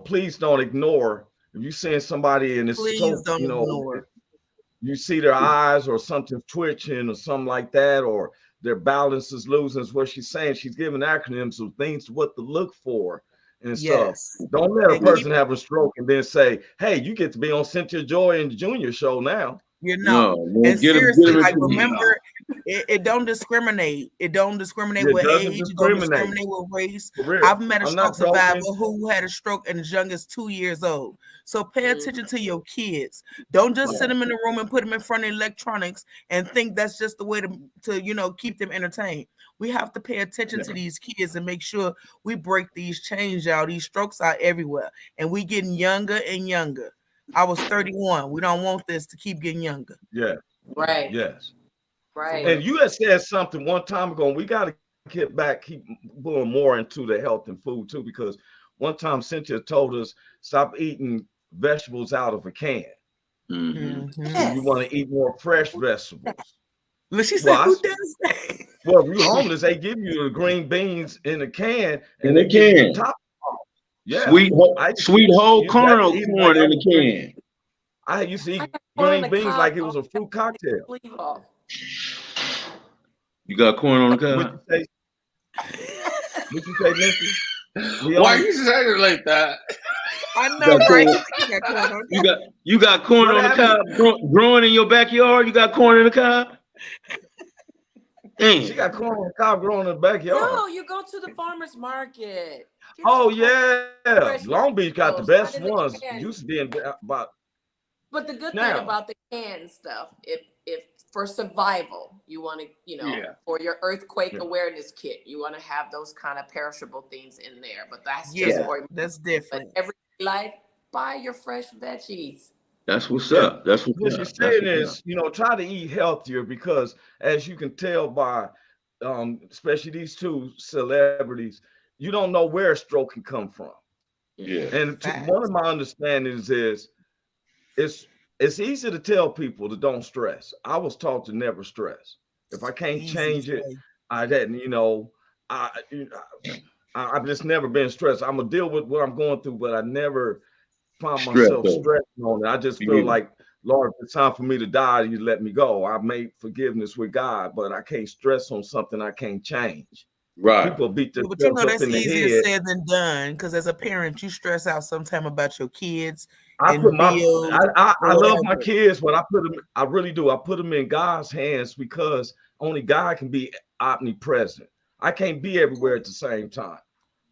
please don't ignore. If you're seeing somebody and it's ignore. You see their eyes or something twitching or something like that, or their balance is losing, is what she's saying. She's giving acronyms of things what to look for and stuff. Don't let a person have a stroke and then say, hey, you get to be on Cynthia Joy and Junior show now. And seriously, remember, it don't discriminate. It don't discriminate with age. It don't discriminate with race. I've met a stroke survivor who had a stroke as young as 2 years old. So pay attention to your kids. Don't just sit them in the room and put them in front of electronics and think that's just the way to keep them entertained. We have to pay attention to these kids and make sure we break these chains out. These strokes are everywhere, and we getting younger and younger. I was 31. We don't want this to keep getting younger. Yeah. Right. Yes. Right. And you had said something one time ago, and we got to keep going more into the health and food too, because one time Cynthia told us stop eating vegetables out of a can. You want to eat more fresh vegetables. She said, who does that? Well, if you're homeless, they give you the green beans in a can, and they give you the top. Yeah, sweet whole kernel corn in the can. I used to eat green beans like it was a fruit cocktail. You got corn on the cob? What you say, Nikki? Why you saying it like that? I know, right? You got corn on the cob growing in your backyard? You got corn in the cob? She got corn on the cob growing in the backyard. No, you go to the farmer's market. Oh yeah, Long Beach got the best ones. Used to be about. But the good thing about the canned stuff, if for survival, you want to, for your earthquake awareness kit, you want to have those kind of perishable things in there. But that's that's different. But every life, buy your fresh veggies. That's what's up. That's what you're saying is, try to eat healthier, because as you can tell by, especially these two celebrities, you don't know where a stroke can come from. Yeah. And one of my understandings is it's easy to tell people to don't stress. I was taught to never stress. If I can't change it, I didn't, I've just never been stressed. I'm gonna deal with what I'm going through, but I never found myself stressing on it. I just feel like, Lord, if it's time for me to die, you let me go. I made forgiveness with God, but I can't stress on something I can't change. Right. People beat themselves up that's in the easier head. said than done, because as a parent, you stress out sometime about your kids. I love my kids, but I really do. I put them in God's hands, because only God can be omnipresent. I can't be everywhere at the same time.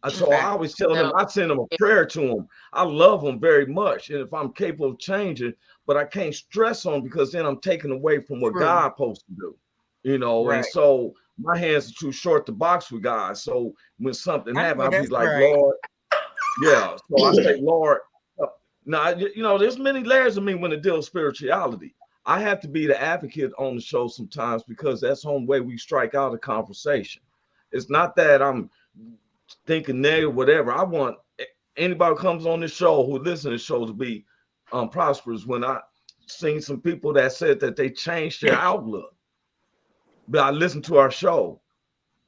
So I always tell them, I send them a prayer to them. I love them very much. And if I'm capable of changing, but I can't stress on them, because then I'm taking away from what God's supposed to do, And so my hands are too short to box with guys. So when something happens, I'll be like, right. Lord, yeah. So I say, Lord. Now, you know, there's many layers of me when it deals with spirituality. I have to be the advocate on the show sometimes because that's the only way we strike out a conversation. It's not that I'm thinking negative, whatever. I want anybody who comes on this show who listens to the show to be prosperous. When I seen some people that said that they changed their outlook, but I listened to our show,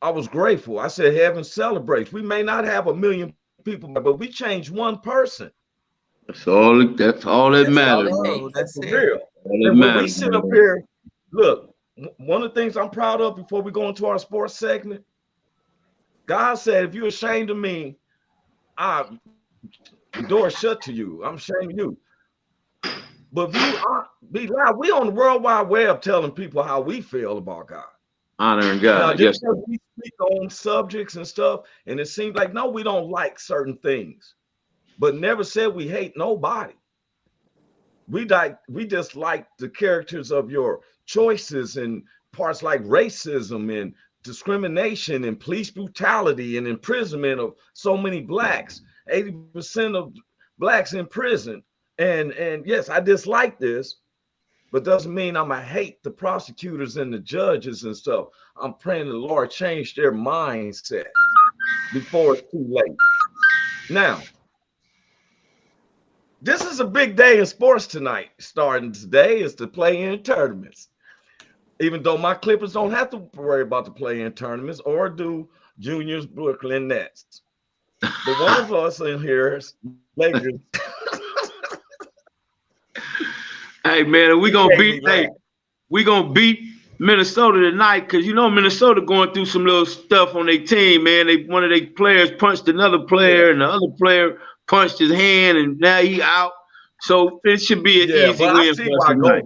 I was grateful. I said, heaven celebrates. We may not have 1 million people, but we changed one person. That's all that matters. That's real. And when we sit up here, look, one of the things I'm proud of before we go into our sports segment, God said, if you're ashamed of me, the door shut to you. I'm ashamed of you. But if you be loud, we on the World Wide Web telling people how we feel about God. Honoring God. Now, just because we speak on subjects and stuff, and it seems like, no, we don't like certain things, but never said we hate nobody. We just like the characters of your choices and parts like racism and discrimination and police brutality and imprisonment of so many blacks, 80% of blacks in prison. And yes, I dislike this, but doesn't mean I'm gonna hate the prosecutors and the judges and stuff. I'm praying the Lord change their mindset before it's too late. Now, this is a big day in sports tonight. Starting today is the play-in tournaments. Even though my Clippers don't have to worry about the play-in tournaments, or do Junior's Brooklyn Nets. But one of us in here is Lakers. Hey man, we gonna beat Minnesota tonight, because you know Minnesota going through some little stuff on their team, man. One of their players punched another player, and the other player punched his hand, and now he out. So it should be an easy win for us tonight.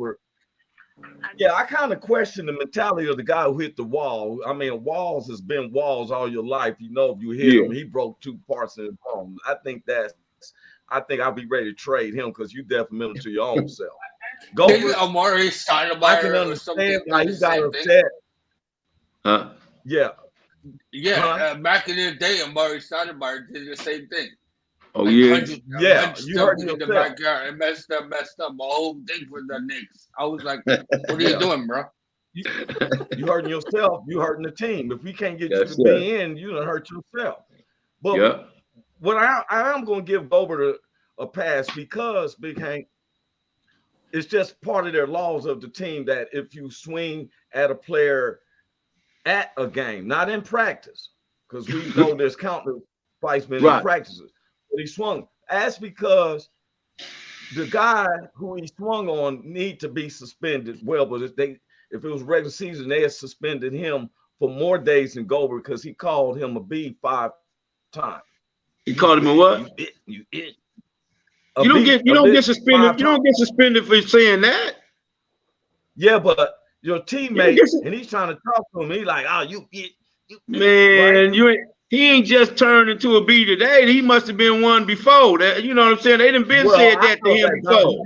Yeah, I kind of question the mentality of the guy who hit the wall. I mean, walls has been walls all your life. You know, if you hit him, he broke 2 parts in his bone. I think I'll be ready to trade him because you detrimental to your own self. Amari Stoudemire. I can understand why you got upset. Huh? Yeah. Yeah, back in the day, Amari Stoudemire did the same thing. Oh, yeah. You heard in the backyard and messed up my whole thing for the Knicks. I was like, what are you doing, bro? You hurting yourself, you hurting the team. If we can't get you to be in, you done hurt yourself. But what I am going to give Gobert a pass, because Big Hank, it's just part of their laws of the team that if you swing at a player at a game, not in practice, because we know there's countless fightsmen in practices, but he swung. That's because the guy who he swung on need to be suspended. Well, but if it was regular season, they had suspended him for more days than Gobert because he called him a B 5 times. He called him a what? You don't get suspended. You don't get suspended for saying that. Yeah, but your teammate, and he's trying to talk to him. He's like, "Oh, you man, right? He ain't just turned into a B today. He must have been one before that. You know what I'm saying? They done been said that to him before.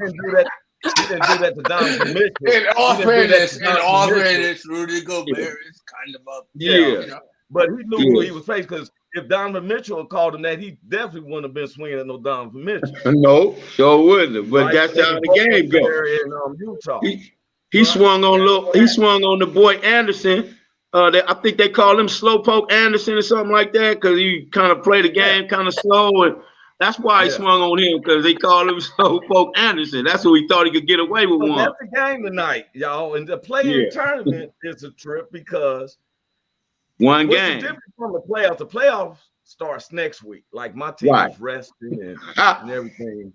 He didn't do that to Donovan Mitchell. In all fairness, Rudy Gobert is kind of up. You know? But he knew who he was facing, because if Donovan Mitchell had called him that, he definitely wouldn't have been swinging at no Donovan Mitchell. No, sure wouldn't have. But that's how the game goes. Utah. He swung on the boy Anderson. I think they call him Slowpoke Anderson or something like that, because he kind of played the game kind of slow, and that's why he swung on him, because they called him Slowpoke Anderson. That's what he thought he could get away with one. That's the game tonight, y'all. And the play-in tournament is a trip because one what's game. the difference from the playoffs? The playoffs starts next week. Like my team is resting and everything.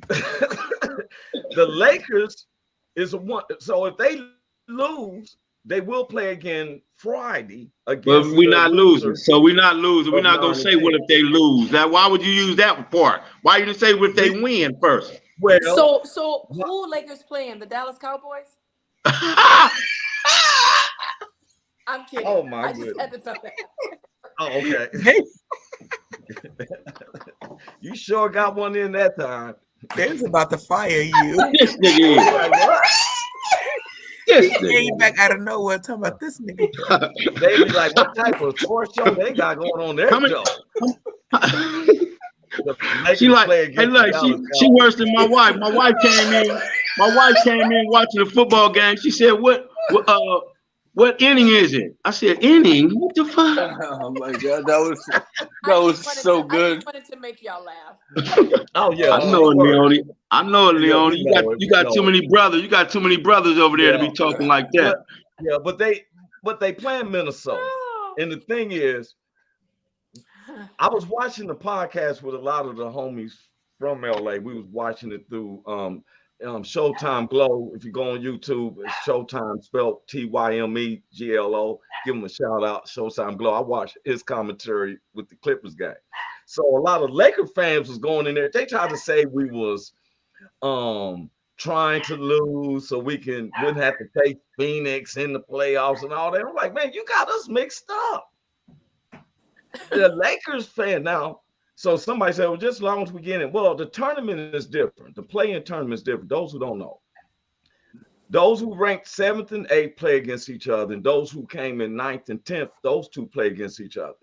The Lakers is a one. So if they lose, they will play again Friday. But we're not losing. So we're not losing. We're not going to say what if they lose. Now, why would you use that part? Why you didn't say what if they win first? Well, so who Lakers playing? The Dallas Cowboys? I'm kidding. Oh my goodness. Oh, okay. You sure got one in that time. Ben's about to fire you. This nigga is. This He came back out of nowhere talking about this nigga. They be like, what type of sports show they got going on there, Joe? She like, hey, look, she worse than my wife. My wife came in watching the football game. She said, what inning is it? I said, inning? What the fuck? Oh my God, that was so good. I just wanted to make y'all laugh. Oh yeah, I know it, Leone. I know it, Leone. You got too many brothers. You got too many brothers over there to be talking like that. But they playing Minnesota, and the thing is, I was watching the podcast with a lot of the homies from LA. We was watching it through Showtime Glow. If you go on YouTube, it's Showtime spelled TYMEGLO. Give him a shout out, Showtime Glow. I watched his commentary with the Clippers game. So a lot of Laker fans was going in there. They tried to say we was trying to lose so we wouldn't have to face Phoenix in the playoffs and all that. I'm like, man, you got us mixed up. The Lakers fan now. So somebody said, well, just as long as we get in. Well, the tournament is different. The play-in tournament is different. Those who don't know. Those who ranked 7th and 8th play against each other, and those who came in 9th and 10th, those two play against each other.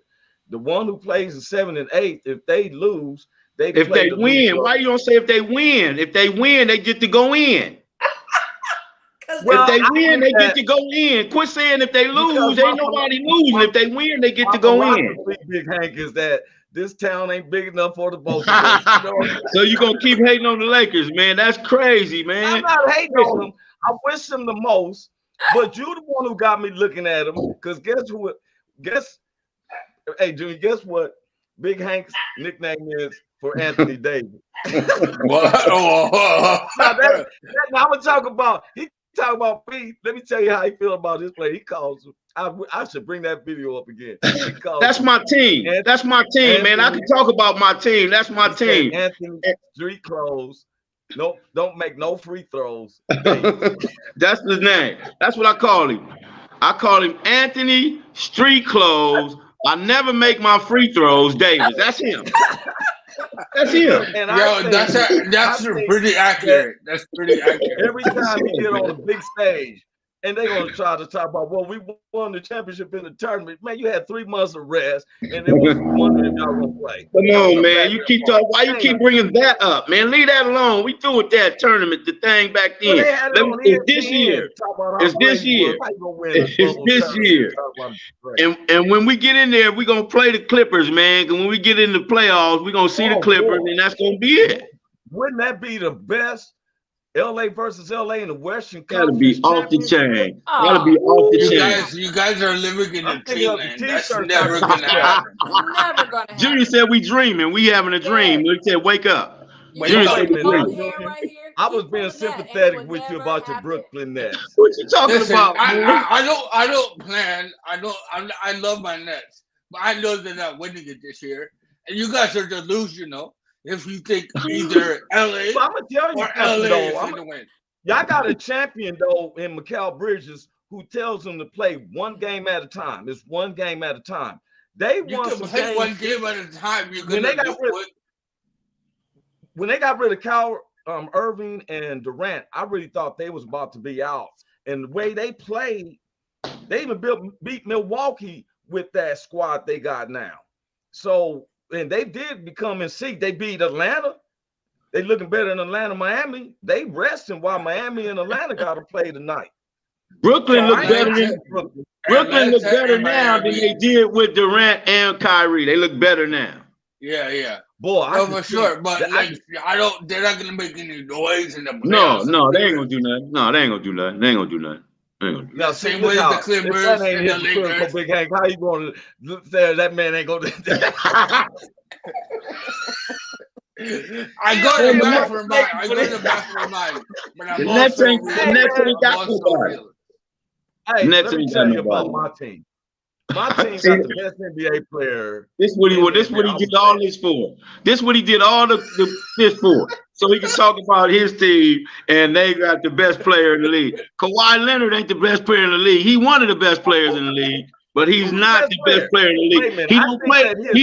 The one who plays in 7th and 8th, if they lose, if they win, why you don't say if they win? If they win, they get to go in. Well, if they win, they get to go in. Quit saying if they lose, ain't nobody losing. If they win, they get to go in. Big Hank is that this town ain't big enough for the both of us. You know? So you gonna keep hating on the Lakers, man? That's crazy, man. I'm not hating on them. I wish them the most, but you the one who got me looking at them. Because hey, Junior, guess what? Big Hank's nickname is for Anthony Davis. Now I'm gonna talk about. He talk about me. Let me tell you how he feel about this play. He calls him. I should bring that video up again. That's my team. That's my team, Anthony, man. I can talk about my team. That's my team. Anthony Street Clothes. Nope, don't make no free throws. That's his name. That's what I call him. I call him Anthony Street Clothes. I never make my free throws, Davis. That's him. That's him. And that's pretty accurate. That's pretty accurate. Every time we get on a big stage, and they're gonna try to talk about, well, we won the championship in the tournament. Man, you had 3 months of rest, and then was wondering if y'all gonna play. Come on, man. You keep talking. Why you keep bringing that up, man? Leave that alone. We through with that tournament, the thing back then. It's this year. It's this year. It's this year. And when we get in there, we're gonna play the Clippers, man. And when we get in the playoffs, we're gonna see the Clippers, and that's gonna be it. Wouldn't that be the best? LA versus LA in the Western Conference. Gotta be off the chain. Gotta be off the chain. You guys are living in a dreamland. That's never gonna happen. Never gonna happen. Junior said we dreaming. We having a dream. We said wake up. Junior said we dreaming. I was being sympathetic with you about your Brooklyn Nets. What you talking about? I don't plan. I love my Nets, but I know they're not winning it this year. And you guys are delusional if you think either LA I'm gonna tell you or LA is going to win. Y'all got a champion though in Mikal Bridges who tells them to play one game at a time. It's one game at a time. They You won can some play games. one game at a time. You're When gonna they got when they got rid of Kyle Irving and Durant, I really thought they was about to be out. And the way they played, they even beat Milwaukee with that squad they got now. So, and they did become in sync. They beat Atlanta. They looking better than Atlanta, Miami. They resting while Miami and Atlanta got to play tonight. Brooklyn look better now than they did with Durant and Kyrie. They look better now. Yeah. Boy, for sure. But they're not gonna make any noise in the playoffs. No, they ain't gonna do nothing. No, they ain't gonna do nothing. They ain't gonna do nothing. Now, same way the Clippers and the Lakers. Big Hank, how you going to say that man ain't going to? I go to the bathroom mine. The Nets ain't got nobody. Hey, let me tell you about my team. My team got the best NBA player. This what he did all this for. This what he did all this for. So he can talk about his team and they got the best player in the league. Kawhi Leonard ain't the best player in the league. He one of the best players in the league, but he's not the best player in the league. He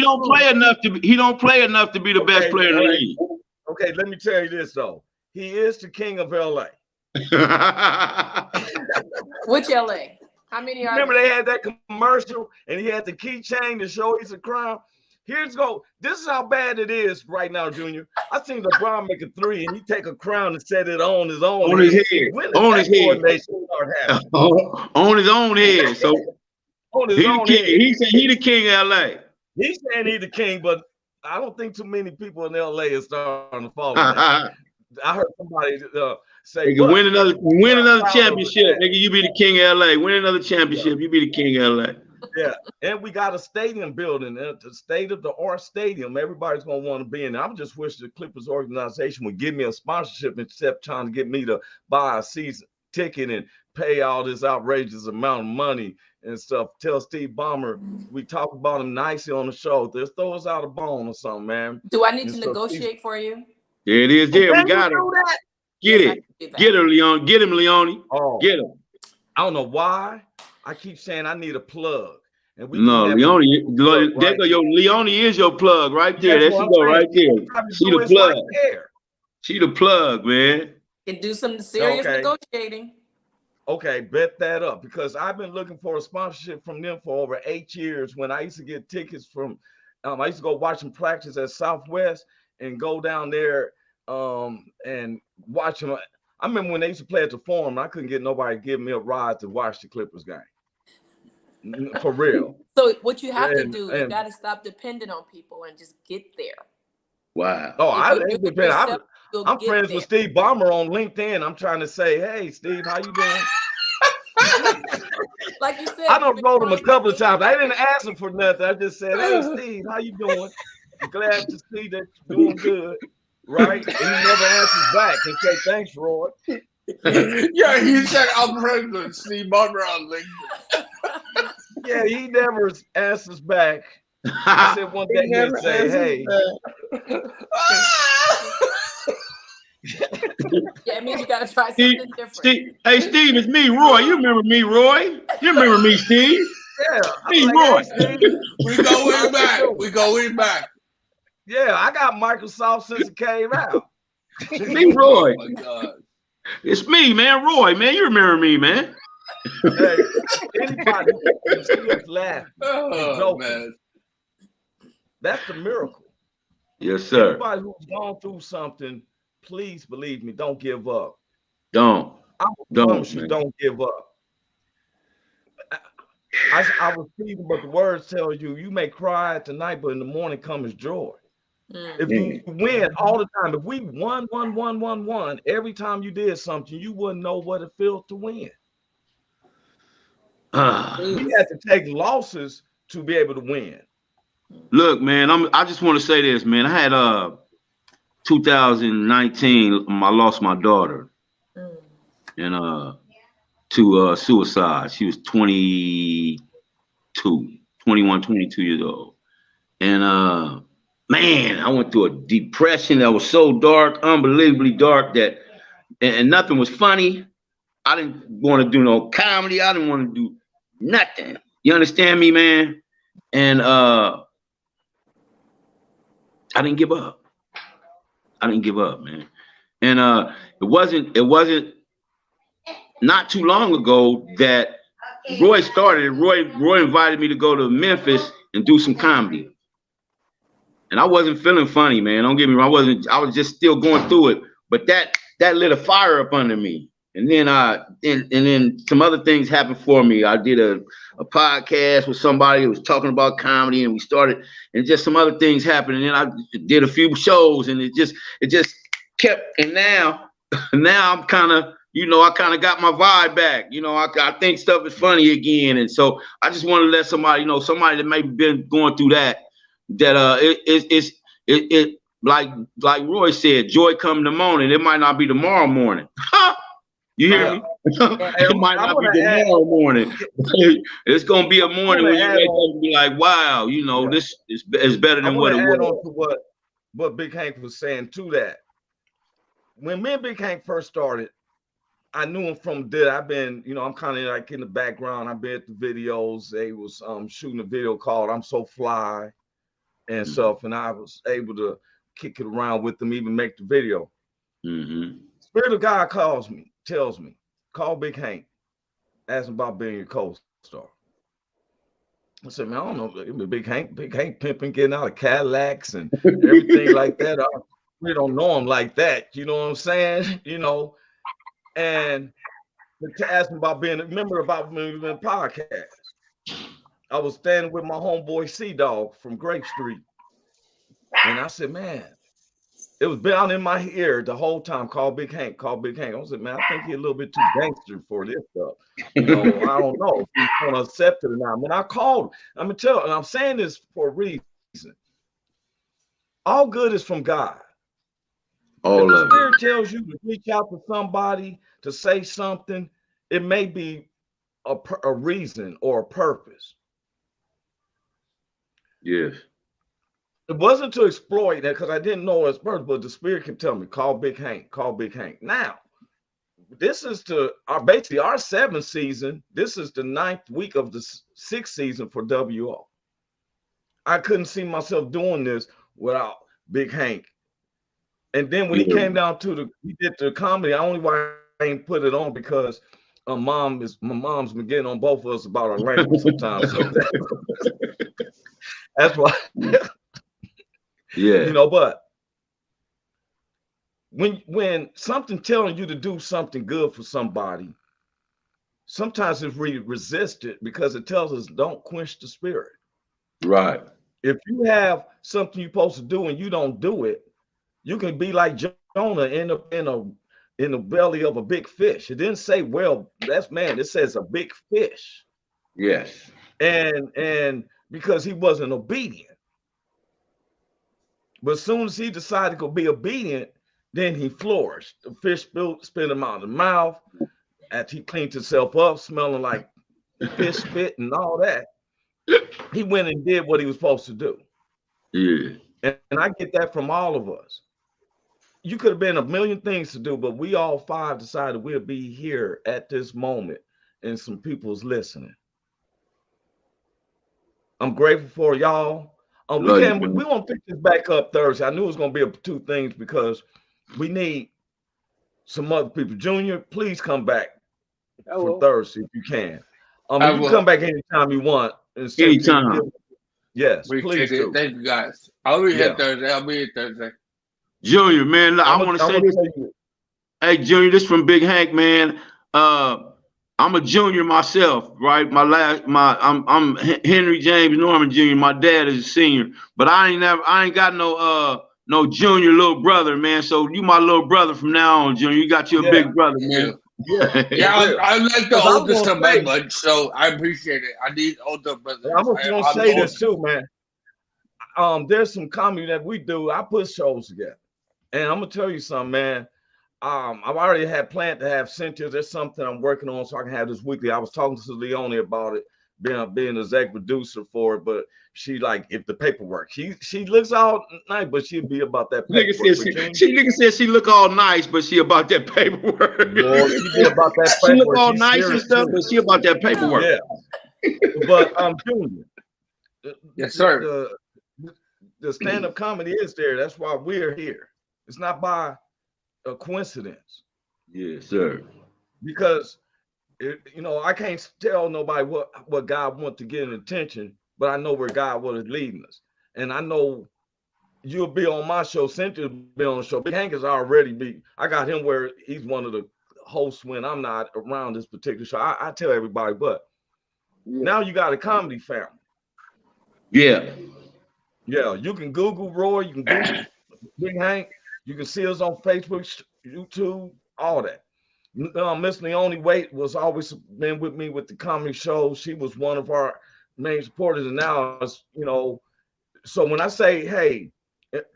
don't play enough to be the best player in the league. Okay, let me tell you this though. He is the king of LA. Which LA? How many are Remember there? they had that commercial and he had the keychain to show he's a crown. Here's go. This is how bad it is right now, Junior. I seen LeBron make a three and he take a crown and set it on his own on his head. On his head. On his own head. So on his own head. He said he the king of LA. He's saying he the king, but I don't think too many people in LA is starting to follow that. I heard somebody say, "Nigga, win another championship, nigga. You be the king of LA. Win another championship, you be the king of LA." Yeah, and we got a stadium building, the state-of-the-art stadium. Everybody's gonna want to be in there. I just wish the Clippers organization would give me a sponsorship instead of trying to get me to buy a season ticket and pay all this outrageous amount of money and stuff. Tell Steve Ballmer we talk about him nicely on the show. Just throw us out a bone or something, man. Do I need to negotiate for you? There it is. There we got it. Get it. Get him, Leon. Get him, Leone. Oh, get him. I don't know why. I keep saying I need a plug. And we Leone, there go your Leone is your plug right there. There she go right there. She the plug. Right, she the plug, man. Can do some serious negotiating. Okay, bet that up because I've been looking for a sponsorship from them for over 8 years. When I used to get tickets from, I used to go watch them practice at Southwest and go down there and watch them. I remember when they used to play at the Forum, I couldn't get nobody to give me a ride to watch the Clippers game. For real. So what you have to do, you got to stop depending on people and just get there. Wow. Oh, I'm friends with Steve Ballmer on LinkedIn. I'm trying to say, hey, Steve, how you doing? Like you said, I don't wrote him a couple of times. I didn't ask him for nothing. I just said, hey, Steve, how you doing? I'm glad to see that you're doing good. Right? And he never answers back and say, thanks, Roy. Yeah, he said, I'm friends with Steve Ballmer on LinkedIn. Yeah, he never answers back. I said one day he'll say, hey. Yeah, it means you got to try something different. Hey, Steve, it's me, Roy. You remember me, Roy? You remember me, Steve? Yeah. Me, Roy. Hey, we go way back. We go way back. Yeah, I got Microsoft since it came out. Me, Roy. Oh my God. It's me, man. Roy, man. You remember me, man. Hey, anybody who see us laugh, man. That's the miracle. Yes, sir. Everybody who's gone through something, please believe me, don't give up. Don't promise you, don't give up. I was reading, but the words tell you, you may cry tonight, but in the morning comes joy. If you win all the time, if we won, every time you did something, you wouldn't know what it feels to win. We had to take losses to be able to win. Look, man, I just want to say this, man. I had 2019, I lost my daughter and to suicide. She was 21, 22 years old. And man, I went through a depression that was so dark, unbelievably dark, that and nothing was funny. I didn't want to do no comedy. I didn't want to do nothing. You understand me, man? And I didn't give up. I didn't give up, man. And it wasn't not too long ago that Roy started. Roy invited me to go to Memphis and do some comedy. And I wasn't feeling funny, man. Don't get me wrong. I was just still going through it. But that lit a fire up under me. And then and then some other things happened for me. I did a podcast with somebody who was talking about comedy, and we started, and just some other things happened. And then I did a few shows, and it just kept. And now I'm kind of, I kind of got my vibe back. I think stuff is funny again. And so I just want to let somebody, somebody that maybe been going through that it like Roy said, joy come in the morning. It might not be tomorrow morning. You hear me? It might not be tomorrow morning. It's gonna be a morning where you wake up and be like, wow, this is better than what it was. On to what Big Hank was saying to that. When me and Big Hank first started, I knew him from I've been, I'm kind of like in the background. I've been at the videos. They was shooting a video called "I'm So Fly" and stuff, and I was able to kick it around with them, even make the video. Spirit of God calls me tells me, call Big Hank, ask him about being your co-star. I said, man, I don't know. Big Hank pimping, getting out of Cadillacs and everything like that. We don't know him like that. You know what I'm saying? You know, and to ask him about being a member about me in podcast. I was standing with my homeboy C-Dog from Grape Street. And I said, man, it was down in my ear the whole time. Call Big Hank, call Big Hank. I said, man, I think he's a little bit too gangster for this stuff. You know, I don't know if he's going to accept it or not. When I called, I'm going to tell, and I'm saying this for a reason. All good is from God. If the Spirit tells you to reach out to somebody to say something, it may be a reason or a purpose. Yes. It wasn't to exploit that because I didn't know it first, but the Spirit can tell me, call Big Hank, call Big Hank. Now, this is basically our 7th season. This is the 9th week of the 6th season for WO. I couldn't see myself doing this without Big Hank. And then when he came down to he did the comedy, why I ain't put it on because my mom's been getting on both of us about our language sometimes. So that's why. Yeah. You know, but when something telling you to do something good for somebody, sometimes it's really resisted because it tells us don't quench the spirit. Right. If you have something you're supposed to do and you don't do it, you can be like Jonah in the belly of a big fish. It didn't say, well, that's man, it says a big fish. Yes. And because he wasn't obedient. But as soon as he decided to be obedient, then he flourished. The fish spit him out of the mouth. After he cleaned himself up, smelling like fish spit and all that, he went and did what he was supposed to do. Yeah. And I get that from all of us. You could have been a million things to do, but we all 5 decided we'll be here at this moment and some people's listening. I'm grateful for y'all. We want to pick this back up Thursday. I knew it was going to be 2 things because we need some other people. Junior, please come back for Thursday if you can. You can come back anytime you want. Anytime. Yes, Appreciate please it. do. Thank you guys. I'll be here Thursday. I'll be here Thursday. Junior, man, I want to say this. Hey, Junior, this from Big Hank, man. I'm a junior myself, right? I'm Henry James Norman Jr. My dad is a senior, but I ain't got no junior little brother, man. So you my little brother from now on, Junior. You got your big brother, man. I'm like the oldest of my bunch, so I appreciate it. I need older brothers. I'm going to say this too, man. There's some comedy that we do. I put shows together, and I'm gonna tell you something, man. I've already had planned to have Cynthia. There's something I'm working on so I can have this weekly. I was talking to Leone about it, being a exec producer for it, but she if the paperwork. She looks all nice, but she'll be about that paperwork. Nigga said she look all nice, but she about that paperwork. Lord, she be about that paperwork. She look all nice and stuff, but she about that paperwork. Yeah. But Junior. Yes, sir. The stand-up comedy is there. That's why we're here. It's not by a coincidence. Yes, sir. Because I can't tell nobody what God wants to get in attention, but I know where God was leading us. And I know you'll be on my show. Cynthia will be on the show. Big Hank is already I got him where he's one of the hosts when I'm not around this particular show. I tell everybody, but now you got a comedy family. Yeah. Yeah, you can Google Roy, you can Google Big Hank, you can see us on Facebook, YouTube, all that. Miss Leone Waite was always been with me with the comedy show. She was one of our main supporters, and now so when I say, hey,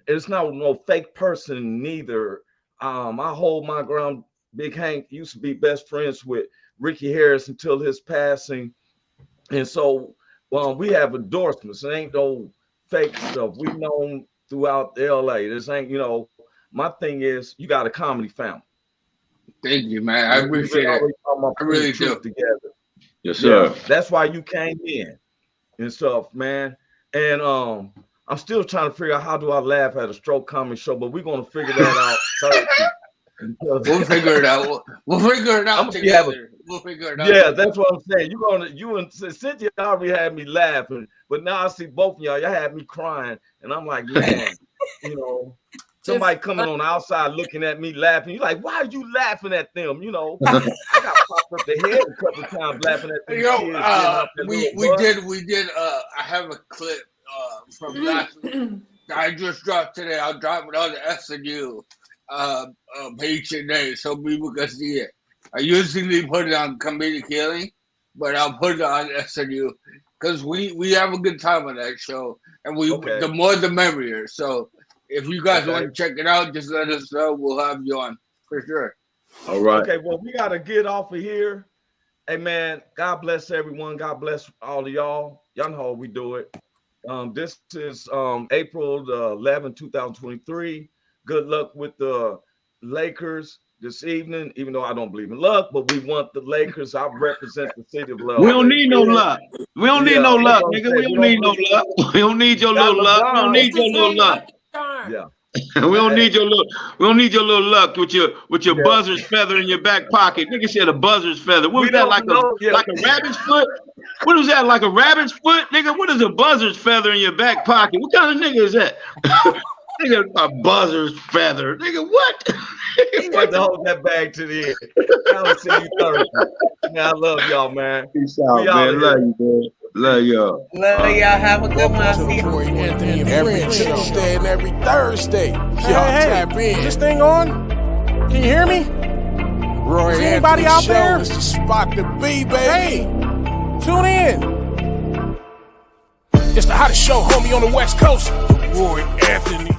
it's not no fake person neither. I hold my ground. Big Hank used to be best friends with Ricky Harris until his passing, and so we have endorsements. It ain't no fake stuff. We've known throughout LA. This ain't, my thing is you got a comedy family. Thank you, man. I appreciate it. I really do. Together. Yes, sir. Yeah, that's why you came in and stuff, man. And I'm still trying to figure out how do I laugh at a stroke comedy show, but we're gonna figure that out Thursday. We'll figure it out. We'll figure it out together. We'll figure it out. Yeah, that's what I'm saying. You and Cynthia already had me laughing, but now I see both of y'all had me crying, and I'm like, man, you know, somebody coming on the outside looking at me laughing. You're like, why are you laughing at them? You know, I got popped up the head a couple of times laughing at them kids. We did. I have a clip from last week. I just dropped today. I'll drop it on the SNU page today so people can see it. I usually put it on Comedic Healing, but I'll put it on SNU because we have a good time on that show, and the more the merrier. So if you guys want to check it out, just let us know. We'll have you on for sure. All right. Okay. Well, we gotta get off of here. Hey man, God bless everyone. God bless all of y'all. Y'all know how we do it. This is April 11, 2023. Good luck with the Lakers this evening, even though I don't believe in luck, but we want the Lakers. I represent the city of love. We don't need no luck. We don't need no luck, nigga. We don't need no luck. We don't need your little luck. We don't need your little luck. Yeah. We don't need your little luck with your buzzard's feather in your back pocket. Nigga said a buzzard's feather. What was that, like a rabbit's foot? What was that, like a rabbit's foot? Nigga, what is a buzzard's feather in your back pocket? What kind of nigga is that? Nigga, a buzzard's feather. Nigga, what? You got to hold that bag to the end. I'll see you Thursday. Man, I love y'all, man. Peace out, man. Love you, man. Love y'all. Love y'all. Have a good one. Welcome to the Roy Anthony Every Tuesday and every Thursday. Y'all tap in. Is this thing on? Can you hear me? Roy Is anybody out Show there? is the spot to be, baby. Hey, tune in. It's the hottest show, homie, on the West Coast. The Roy Anthony